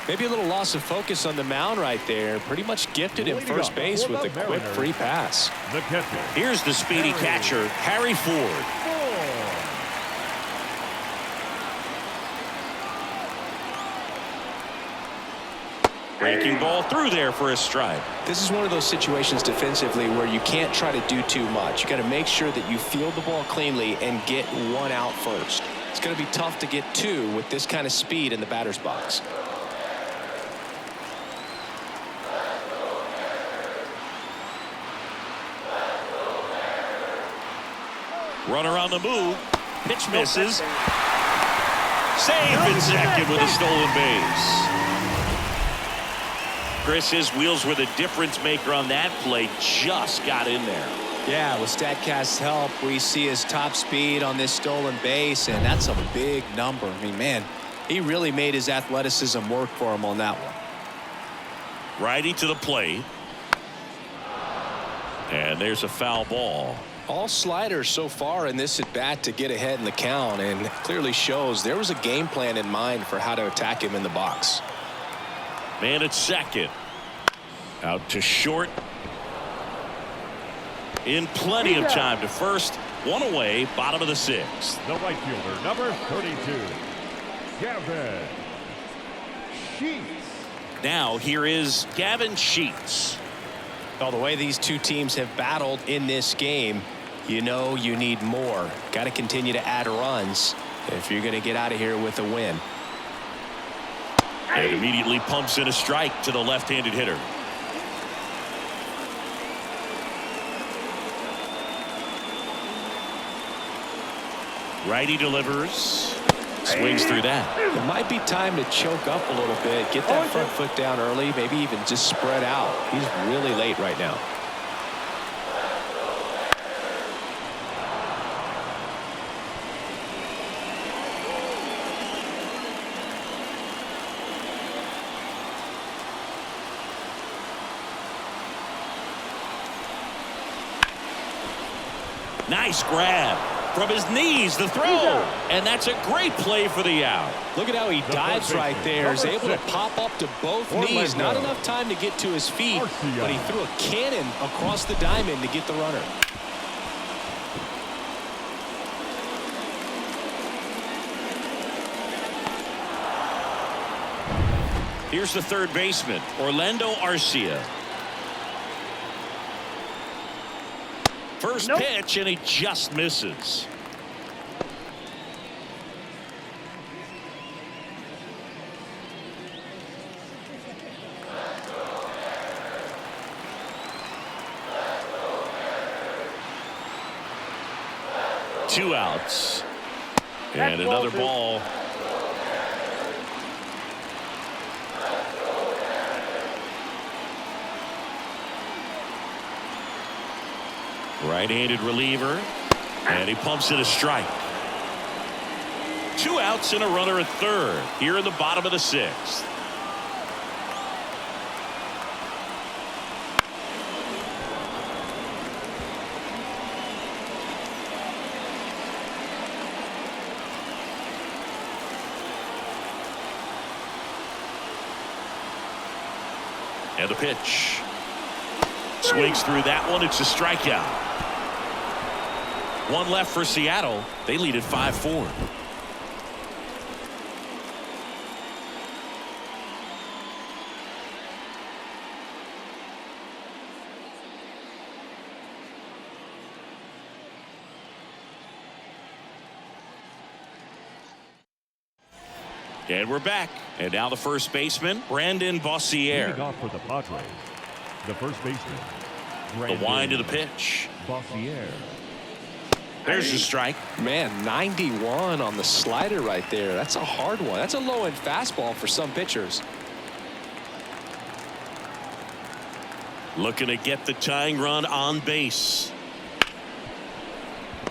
Maybe a little loss of focus on the mound right there. Pretty much gifted him first base with a quick free pass. The catcher. Here's the speedy catcher, Harry Ford. Breaking ball through there for a strike. This is one of those situations defensively where you can't try to do too much. You got to make sure that you field the ball cleanly and get one out first. It's going to be tough to get two with this kind of speed in the batter's box. Runner on the move. Pitch misses. Save in second with a stolen base. Chris, his wheels were the difference maker on that play. Just got in there. Yeah, with StatCast's help, we see his top speed on this stolen base, and that's a big number. I mean, man, he really made his athleticism work for him on that one. Righty to the plate. And there's a foul ball. All sliders so far in this at bat to get ahead in the count, and clearly shows there was a game plan in mind for how to attack him in the box. Man at second. Out to short. In plenty of time to first. One away, bottom of the sixth. The right fielder, number 32, Gavin Sheets. Now here is Gavin Sheets. Well, the way these two teams have battled in this game, you know you need more. Got to continue to add runs if you're going to get out of here with a win. And immediately pumps in a strike to the left-handed hitter. Righty delivers. Swings through that. It might be time to choke up a little bit. Get that front foot down early. Maybe even just spread out. He's really late right now. Nice grab. From his knees, the throw. And that's a great play for the out. Look at how he dives right there. He's able to pop up to both knees. Not enough time to get to his feet, but he threw a cannon across the diamond to get the runner. Here's the third baseman, Orlando Arcia. First pitch, and he just misses. Two outs. And another ball. Right-handed reliever, and he pumps in a strike. Two outs and a runner at third here in the bottom of the sixth. And the pitch. Swings through that one. It's a strikeout. One left for Seattle. They lead at 5-4. And we're back. And now the first baseman, Brandon Bossier. Leading off for the Padres, the first baseman, The wind of the pitch. Bossier. There's the strike. Man, 91 on the slider right there. That's a hard one. That's a low-end fastball for some pitchers. Looking to get the tying run on base.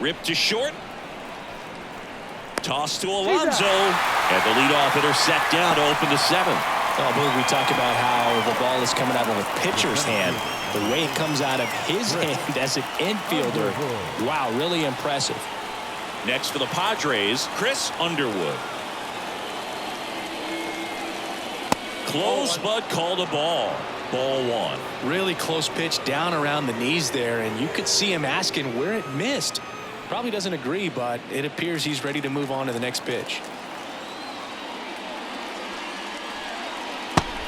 Ripped to short. Toss to Alonso. And the leadoff hitter set down to open the seventh. Oh, Boog, we talk about how the ball is coming out of a pitcher's hand. The way it comes out of his hand as an infielder. Wow, really impressive. Next for the Padres, Chris Underwood. Close but called a ball. Ball one. Really close pitch down around the knees there, and you could see him asking where it missed. Probably doesn't agree, but it appears he's ready to move on to the next pitch.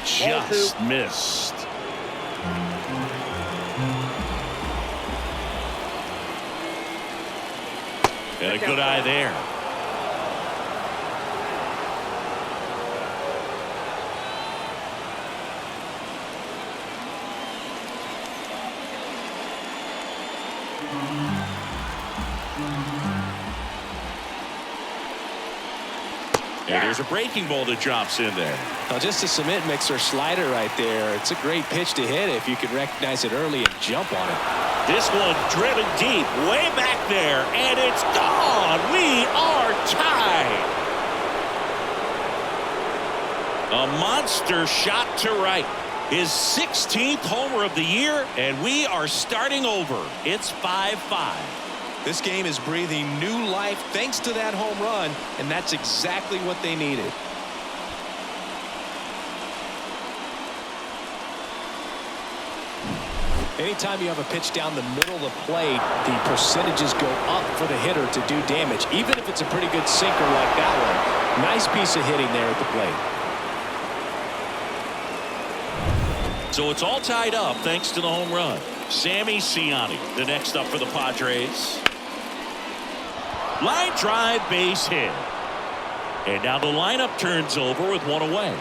Just missed. And a good eye there. And there's a breaking ball that drops in there. Now, just a cement mixer slider right there. It's a great pitch to hit if you can recognize it early and jump on it. This one driven deep, way back there, and it's gone. We are tied. A monster shot to right. His 16th homer of the year, and we are starting over. It's 5-5. This game is breathing new life thanks to that home run, and that's exactly what they needed. Anytime you have a pitch down the middle of the plate, the percentages go up for the hitter to do damage, even if it's a pretty good sinker like that one. Nice piece of hitting there at the plate. It's So it's all tied up thanks to the home run. Sammy Ciani, the next up for the Padres. Line drive, base hit. And now the lineup turns over with one away.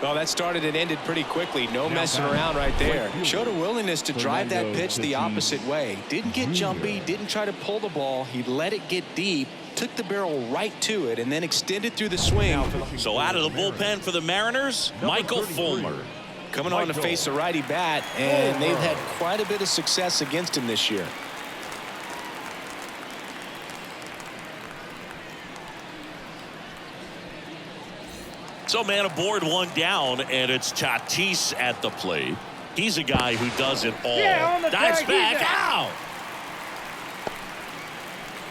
Well, that started and ended pretty quickly. No messing around right there. Showed a willingness to drive that pitch the opposite way. Didn't get jumpy, didn't try to pull the ball. He let it get deep, took the barrel right to it, and then extended through the swing. So out of the bullpen for the Mariners, Michael Fulmer. Coming on to face a righty bat, and they've had quite a bit of success against him this year. So man aboard, one down, and it's Tatis at the plate. He's a guy who does it all. Dives back out.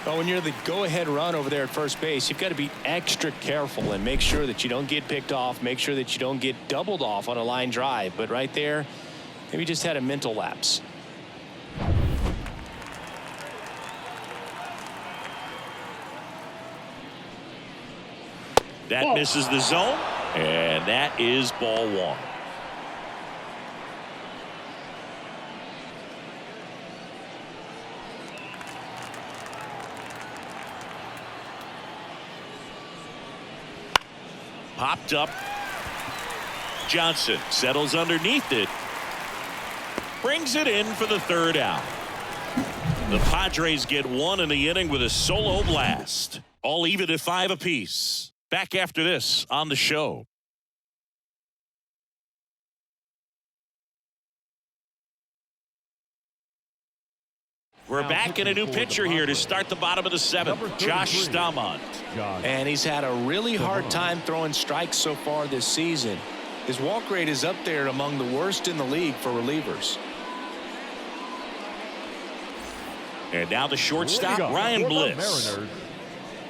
Well, when you're the go-ahead run over there at first base, you've got to be extra careful and make sure that you don't get picked off, make sure that you don't get doubled off on a line drive. But right there, maybe just had a mental lapse. That misses the zone, and that is ball one. Popped up. Johnson settles underneath it. Brings it in for the third out. The Padres get one in the inning with a solo blast. All even at 5 apiece. Back after this on the show. We're back in a new pitcher here to start the bottom of the 7th. Josh Staumont. And he's had a really hard time throwing strikes so far this season. His walk rate is up there among the worst in the league for relievers. And now the shortstop, Ryan Bliss. Mariners,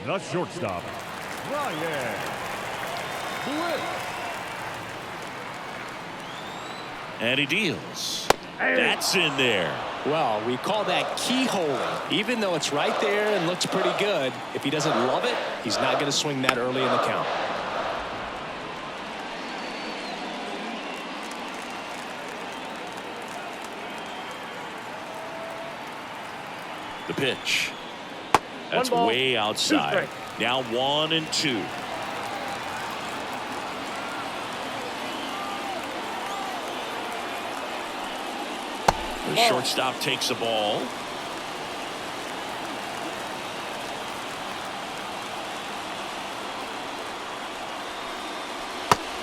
the shortstop, Ryan Bliss. And he deals. That's in there. Well, we call that keyholing. Even though it's right there and looks pretty good, if he doesn't love it, he's not going to swing that early in the count. The pitch. That's way outside. Now 1-2. The shortstop takes the ball.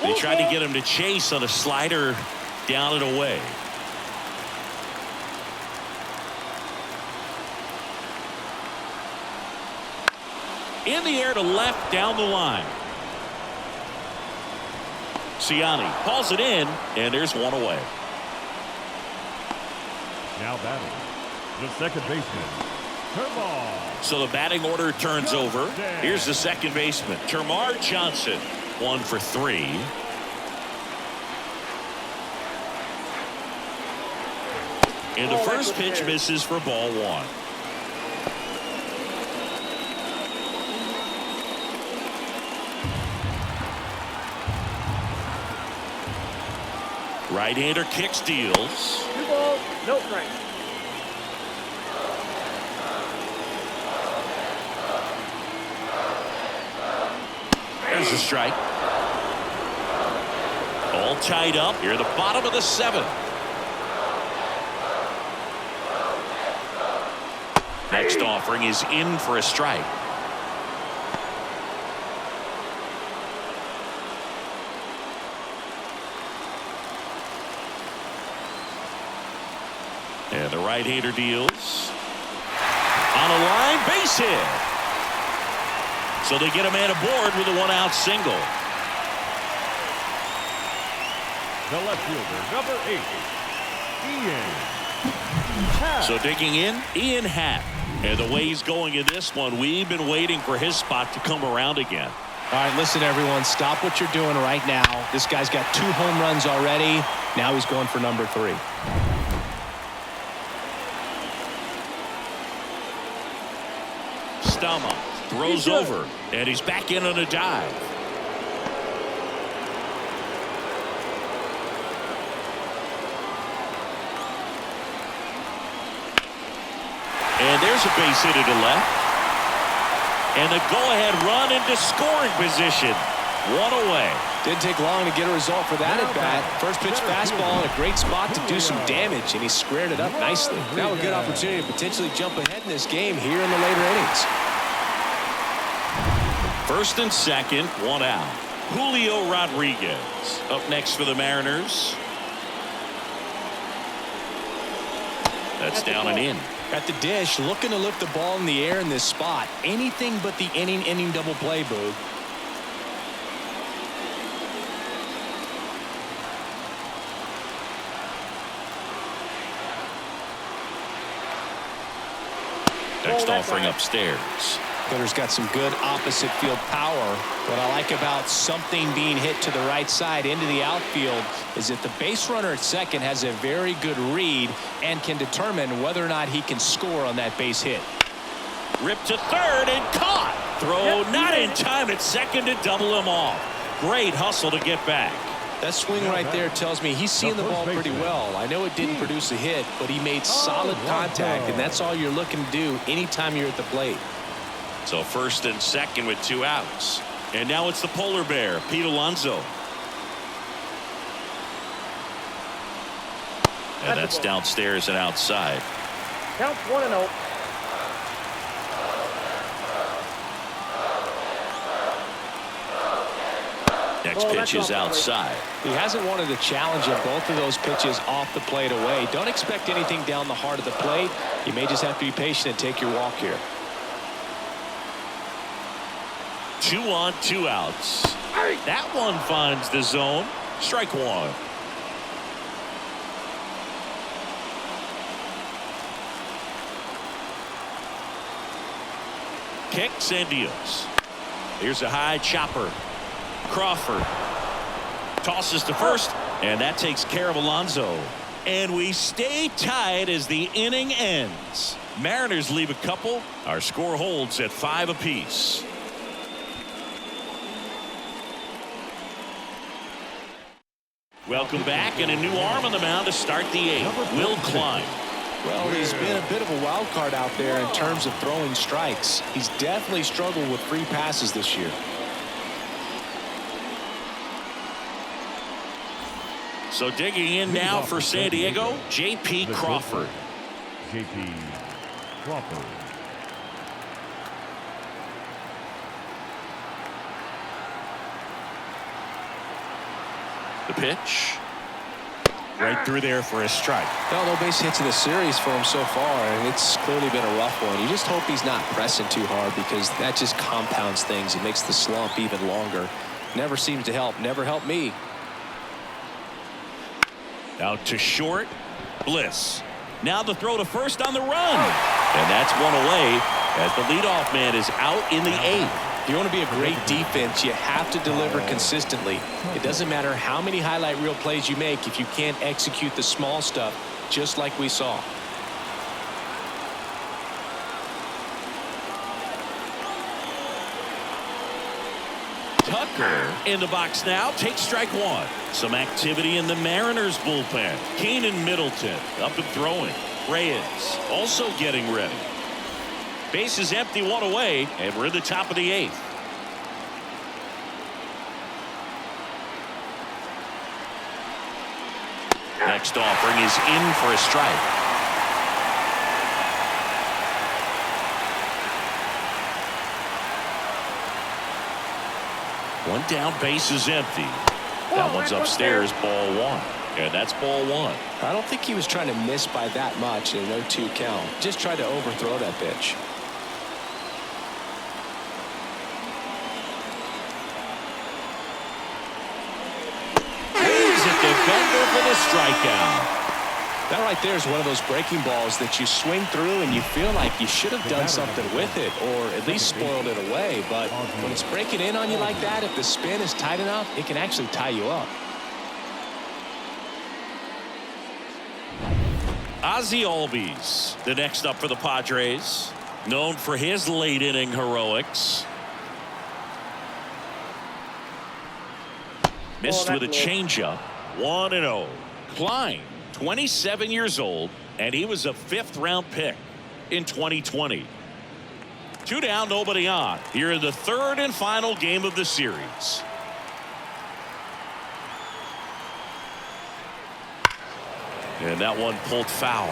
They tried to get him to chase on a slider down and away. In the air to left down the line. Ciani calls it in, and there's one away. Now batting, the second baseman, Termar. So the batting order turns over. Here's the second baseman, Termar Johnson, 1 for 3. And the first pitch misses for ball 1. Right-hander kicks, deals. 2 balls, no strikes. There's a strike. All tied up here at the bottom of the 7th. Next offering is in for a strike. And the right-hander deals. On a line, base hit. So they get a man aboard with a 1-out single. The left fielder, number 8, Ian Happ. So digging in, Ian Happ. And the way he's going in this one, we've been waiting for his spot to come around again. All right, listen, everyone, stop what you're doing right now. This guy's got 2 home runs already. Now he's going for number 3. Staumont throws over, and he's back in on a dive. And there's a base hit to left. And the go-ahead run into scoring position. One away. Didn't take long to get a result for that at bat. First pitch fastball in a great spot to do some damage, and he squared it up nicely. Now a good opportunity to potentially jump ahead in this game here in the later innings. First and second, one out. Julio Rodriguez up next for the Mariners. That's down and in. At the dish, looking to lift the ball in the air in this spot. Anything but the inning double play, Boog. Next offering upstairs. Hitter's got some good opposite field power. What I like about something being hit to the right side into the outfield is that the base runner at second has a very good read and can determine whether or not he can score on that base hit. Ripped to third and caught. Throw not in time at second to double him off. Great hustle to get back. That swing right there tells me he's seeing the ball pretty well. I know it didn't produce a hit, but he made solid contact, and that's all you're looking to do anytime you're at the plate. So first and second with two outs. And now it's the polar bear, Pete Alonso. And that's downstairs and outside. Count 1-0. Next pitch is outside. He hasn't wanted to challenge in both of those pitches off the plate away. Don't expect anything down the heart of the plate. You may just have to be patient and take your walk here. 2 on, 2 outs. That one finds the zone. Strike one. Kicks and deals. Here's a high chopper. Crawford tosses to first, and that takes care of Alonso. And we stay tied as the inning ends. Mariners leave a couple. Our score holds at 5 apiece. Welcome back, and a new arm on the mound to start the 8th. Will Klein. Well, he's been a bit of a wild card out there in terms of throwing strikes. He's definitely struggled with free passes this year. So digging in now for San Diego, J.P. Crawford. J.P. Crawford. The pitch. Right through there for a strike. Well, no base hits in the series for him so far, and it's clearly been a rough one. You just hope he's not pressing too hard because that just compounds things. It makes the slump even longer. Never seems to help. Never helped me. Out to short. Bliss. Now the throw to first on the run. And that's one away as the leadoff man is out in the 8th. If you want to be a great defense, you have to deliver consistently. It doesn't matter how many highlight reel plays you make if you can't execute the small stuff, just like we saw. Tucker in the box now. Takes strike one. Some activity in the Mariners bullpen. Keenan Middleton up and throwing. Reyes also getting ready. Base is empty, one away, and we're in the top of the 8th. Next offering is in for a strike. One down, base is empty. That one's upstairs, ball one. And that's ball one. I don't think he was trying to miss by that much in an 0-2 count. Just tried to overthrow that pitch. Leaves it to Bender for the strikeout. That right there is one of those breaking balls that you swing through and you feel like you should have done something with it or at least spoiled it away. But when it's breaking in on you like that, if the spin is tight enough, it can actually tie you up. Ozzie Albies, the next up for the Padres, known for his late inning heroics. Missed with a changeup. 1-0. Klein, 27 years old, and he was a 5th-round pick. in 2020. 2 down, nobody on. Here in the third and final game of the series. And that one pulled foul.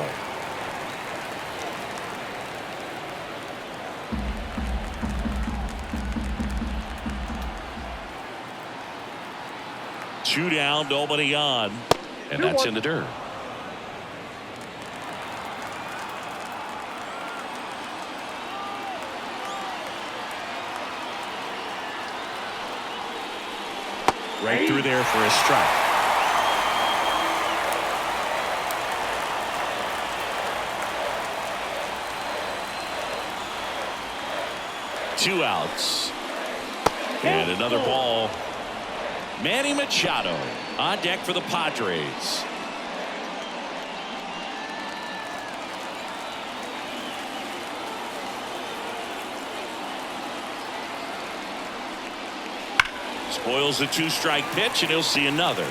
Two down, nobody on. And that's in the dirt. Right through there for a strike. Two outs. And another ball. Manny Machado on deck for the Padres. Spoils the 2-strike pitch, and he'll see another.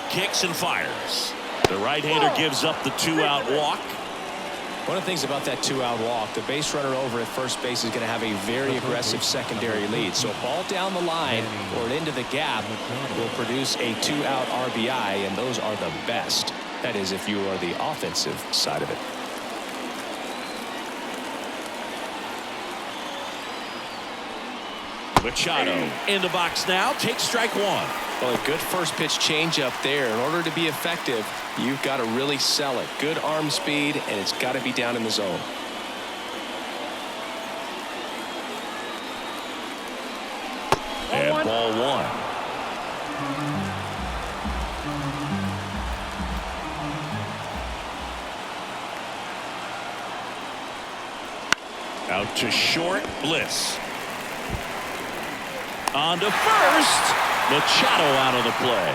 Kicks and fires. The right-hander gives up the 2-out walk. One of the things about that 2-out walk, the base runner over at first base is going to have a very aggressive secondary lead. So a ball down the line or into the gap will produce a 2-out RBI, and those are the best. That is, if you are the offensive side of it. Machado in the box now, takes strike one. Well, a good first pitch changeup there. In order to be effective, you've got to really sell it. Good arm speed, and it's got to be down in the zone. And ball one. Out to short, Bliss. On to first. Machado out of the play.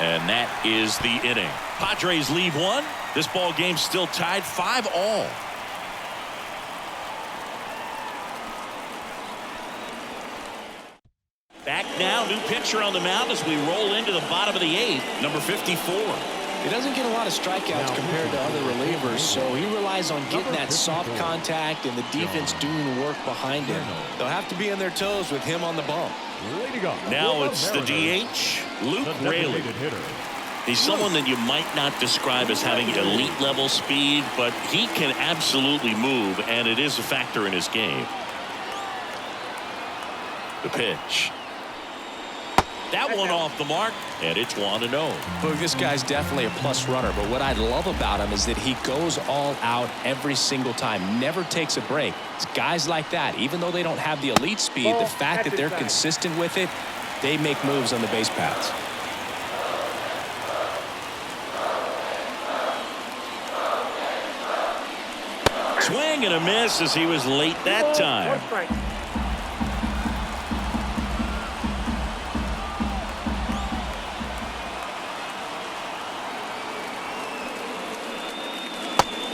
And that is the inning. Padres leave one. This ball game still tied 5-all. Back now, new pitcher on the mound as we roll into the bottom of the 8th, number 54. He doesn't get a lot of strikeouts compared to other relievers, so he relies on getting that soft contact and the defense doing the work behind him. They'll have to be on their toes with him on the bump. Now it's the DH, Luke Raley. He's someone that you might not describe as having elite level speed, but he can absolutely move, and it is a factor in his game. The pitch. That one off the mark, and it's 1-0. Look, this guy's definitely a plus runner, but what I love about him is that he goes all out every single time, never takes a break. It's guys like that, even though they don't have the elite speed, the fact that they're consistent with it, they make moves on the base paths. Swing and a miss as he was late that time.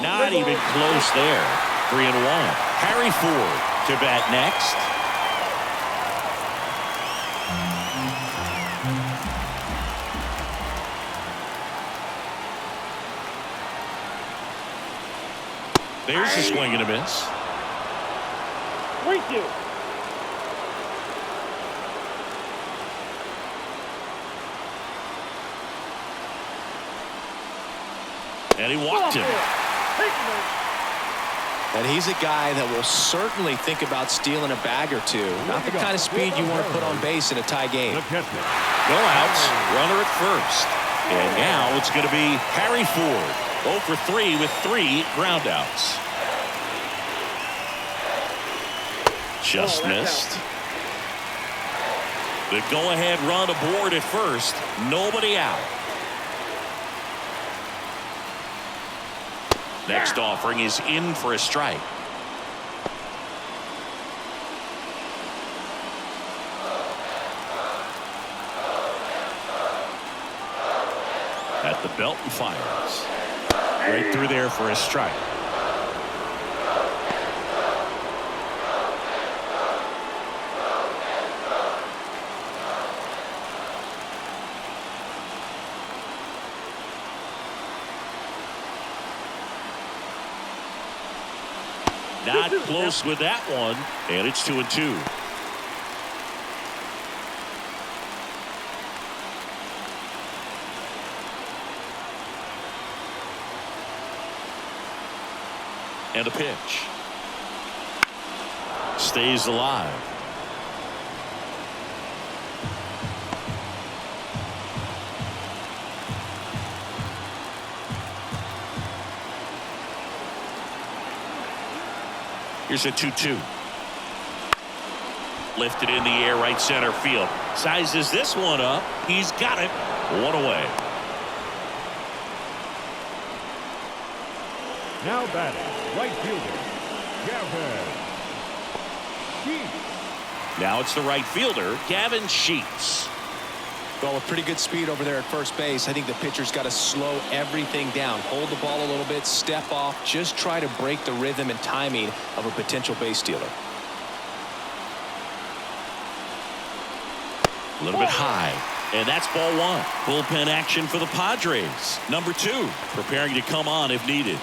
Not even close there. 3-1. Harry Ford to bat next. There's a swing and a miss. Thank you. And he walked him. And he's a guy that will certainly think about stealing a bag or two. Not the kind of speed you want to put on base in a tie game. No outs, runner at first. And now it's going to be Harry Ford. 0 for 3 with 3 groundouts. Just missed. The go-ahead run aboard at first. Nobody out. Next offering is in for a strike. At the belt and fires. Right through there for a strike. Not close with that one, and it's 2-2. And a pitch. Stays alive. Here's a 2-2. Lifted in the air, right center field. Sizes this one up. He's got it. One away. Now batting, right fielder, Gavin Sheets. Now it's the right fielder, Gavin Sheets. Well, with pretty good speed over there at first base, I think the pitcher's got to slow everything down. Hold the ball a little bit, step off, just try to break the rhythm and timing of a potential base stealer. A little bit high. And that's ball one. Bullpen action for the Padres. Number 2, preparing to come on if needed.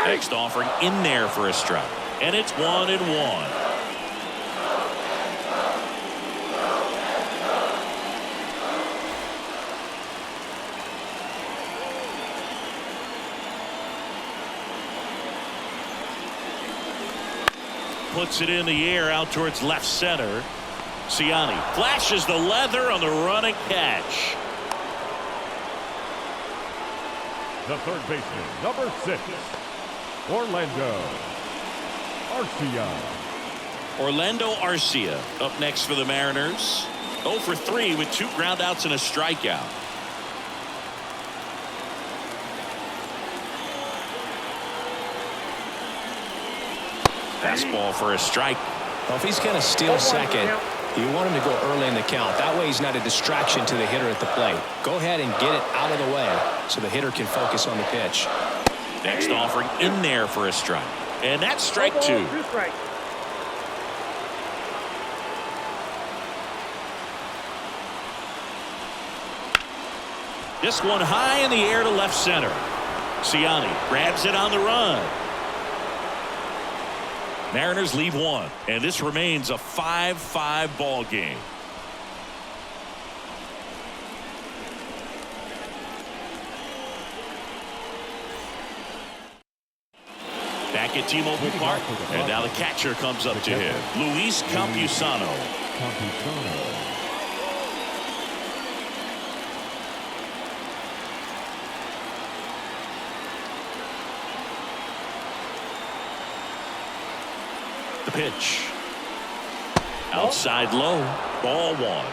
Next offering in there for a strike. And it's 1-1. Puts it in the air out towards left center. Ciani flashes the leather on the running catch. The third baseman, number 6, Orlando Arcia. Orlando Arcia up next for the Mariners. 0 for 3 with 2 groundouts and a strikeout. Fastball for a strike. Well, if he's going to steal second, you want him to go early in the count. That way he's not a distraction to the hitter at the plate. Go ahead and get it out of the way so the hitter can focus on the pitch. Next offering in there for a strike. And that's strike 2. This one high in the air to left center. Ciani grabs it on the run. Mariners leave 1, and this remains a 5-5 ball game. Back at T-Mobile Park, and now the catcher comes up to him, Luis Campusano. The pitch. Outside low. Ball 1.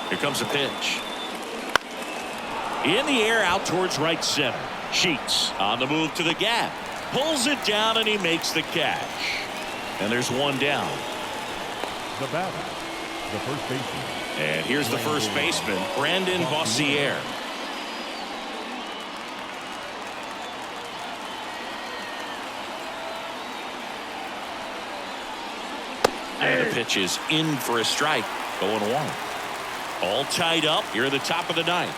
Here comes a pitch. In the air out towards right center. Sheets on the move to the gap. Pulls it down and he makes the catch. And there's one down. The batter, the first baseman. And here's the first baseman, Brandon Bossier. And the pitch is in for a strike. 0-1. All tied up here at the top of the 9th.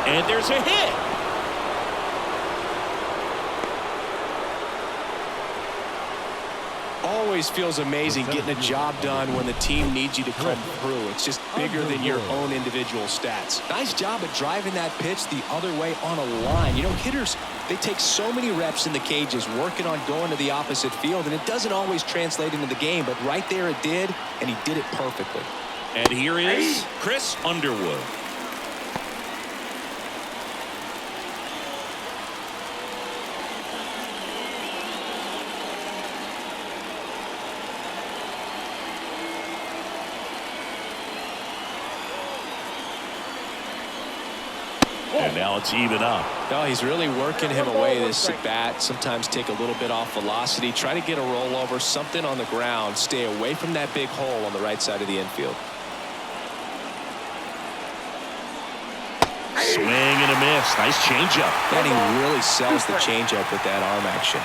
And there's a hit. Always feels amazing getting a job done when the team needs you to come through. It's just bigger than your own individual stats. Nice job at driving that pitch the other way on a line. You know, hitters, they take so many reps in the cages working on going to the opposite field, and it doesn't always translate into the game, but right there it did, and he did it perfectly. And here is Chris Underwood. And now it's even up. No, he's really working him away this at bat. Sometimes take a little bit off velocity. Try to get a rollover, something on the ground. Stay away from that big hole on the right side of the infield. Swing and a miss. Nice changeup. And he really sells the changeup with that arm action.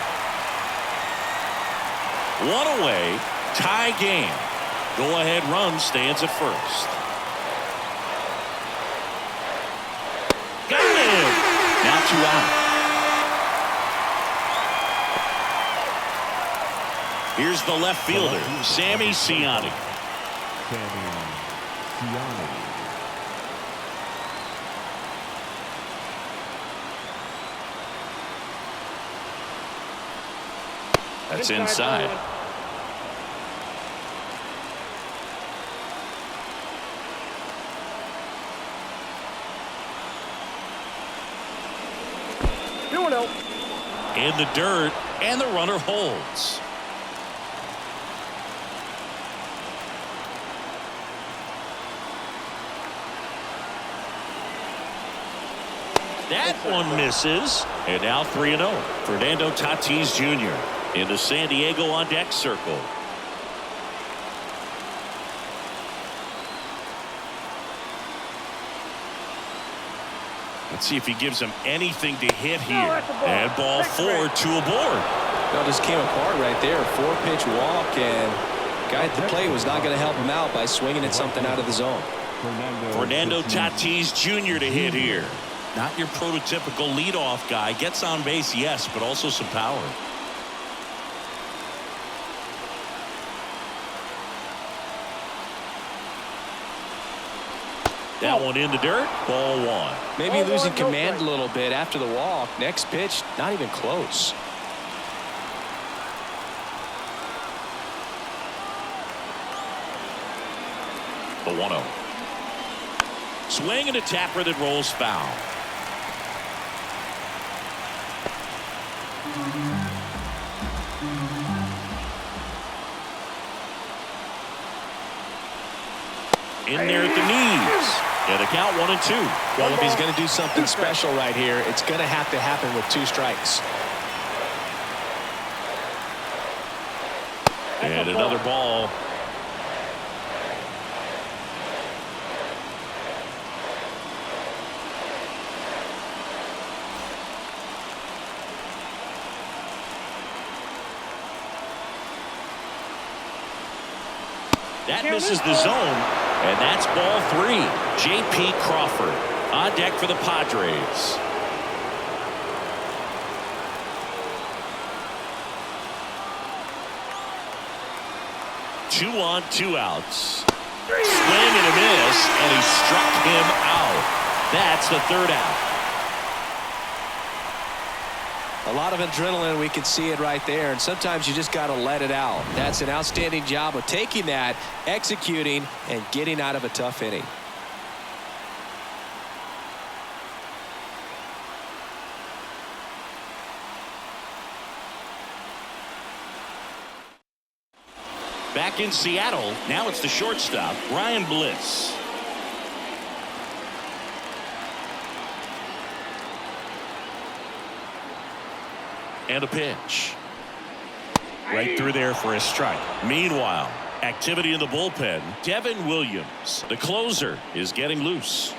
One away. Tie game. Go-ahead run stands at first. Got him. Now 2 out. Here's the left fielder, Sammy Siani. That's inside. In the dirt, and the runner holds. That one misses, and now 3-0. Fernando Tatis Jr. in the San Diego on deck circle. Let's see if he gives him anything to hit here. And ball 4, 2 aboard. Well, just came apart right there. 4-pitch walk, and guy at the plate was not going to help him out by swinging at something out of the zone. Fernando Tatis Jr. to hit here. Not your prototypical leadoff guy. Gets on base, yes, but also some power. That one in the dirt. Ball 1. Maybe losing command a little bit after the walk. Next pitch, not even close. The 1-0. Swing and a tapper that rolls foul. In there at the knees. And a count 1-2. Well, if he's going to do something special right here, it's going to have to happen with 2 strikes. And another ball. That misses the zone, and that's ball 3. J.P. Crawford on deck for the Padres. Two on, 2 outs. Swing and a miss, and he struck him out. That's the 3rd out. A lot of adrenaline, we can see it right there, and sometimes you just got to let it out. That's an outstanding job of taking that, executing, and getting out of a tough inning. Back in Seattle, now it's the shortstop, Ryan Bliss. And a pitch. Right through there for a strike. Meanwhile, activity in the bullpen. Devin Williams, the closer, is getting loose.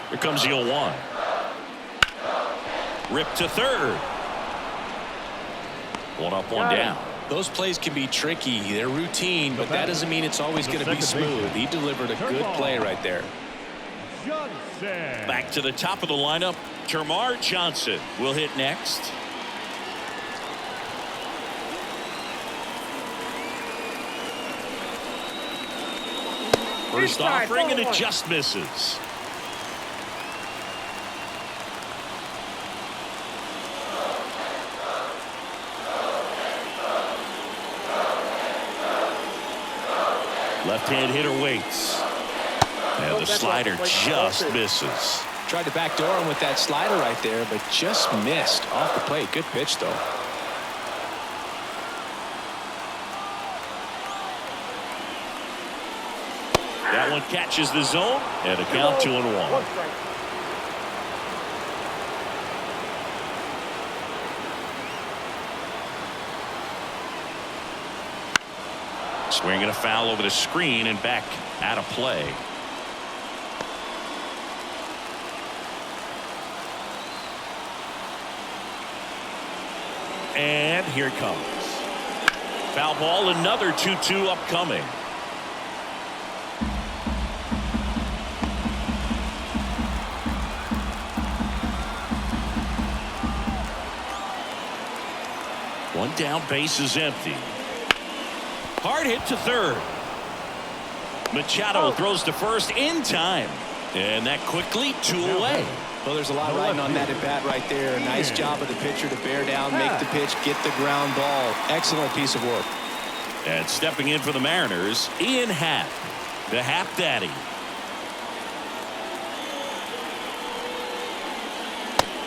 Here comes the 0-1. Ripped to third. One up, one down. Those plays can be tricky. They're routine, but that doesn't mean it's always going to be smooth. He delivered a good play right there. Back to the top of the lineup. Termarr Johnson will hit next. First offering, and it just misses. Left-hand hitter waits. And the slider just misses. Tried to backdoor him with that slider right there, but just missed off the plate. Good pitch, though. That one catches the zone, and a count 2-1. One strike. Swinging a foul over the screen and back out of play. And here it comes. Foul ball, another 2-2 upcoming. One down, base is empty. Hard hit to third. Machado throws to first in time. And that quickly 2 away. Well, there's a lot riding on that at bat right there. Nice job of the pitcher to bear down, make the pitch, get the ground ball. Excellent piece of work. And stepping in for the Mariners, Ian Happ, the Happ Daddy.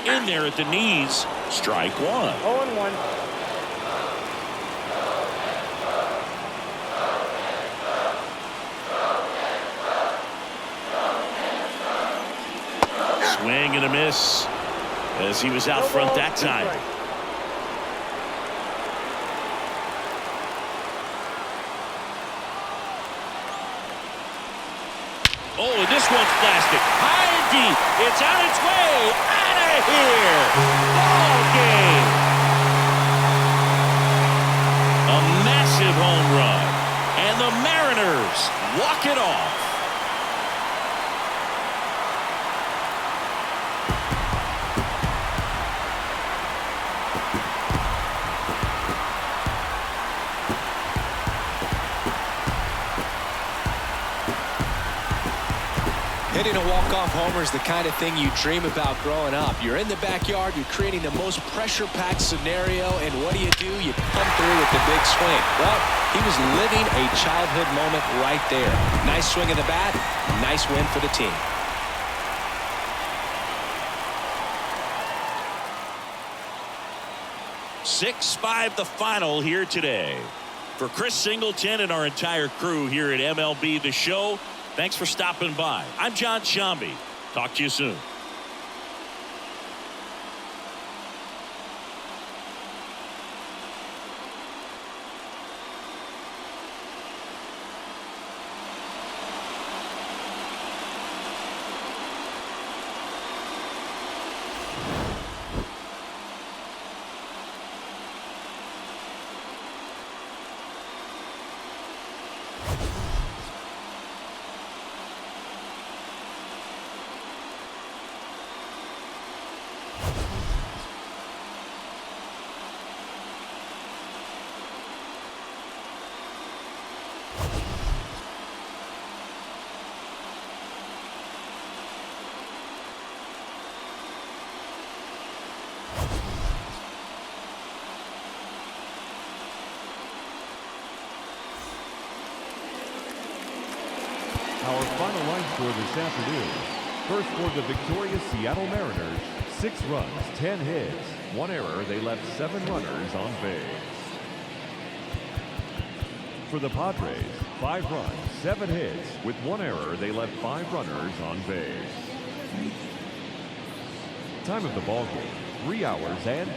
In there at the knees, strike one. 0-1. Swing and a miss as he was out front that time. Oh, and this one's plastic. High and deep. It's on its way. Out of here. Ball game. A massive home run. And the Mariners walk it off. Hitting a walk-off homer is the kind of thing you dream about growing up. You're in the backyard, you're creating the most pressure-packed scenario, and what do? You come through with the big swing. Well, he was living a childhood moment right there. Nice swing of the bat, nice win for the team. Six-5 the final here today. For Chris Singleton and our entire crew here at MLB The Show, thanks for stopping by. I'm John Shambi. Talk to you soon. Our final line score this afternoon. First for the victorious Seattle Mariners, 6 runs, 10 hits, 1 error. They left 7 runners on base. For the Padres, 5 runs, 7 hits, with 1 error. They left 5 runners on base. Time of the ball game, 3 hours and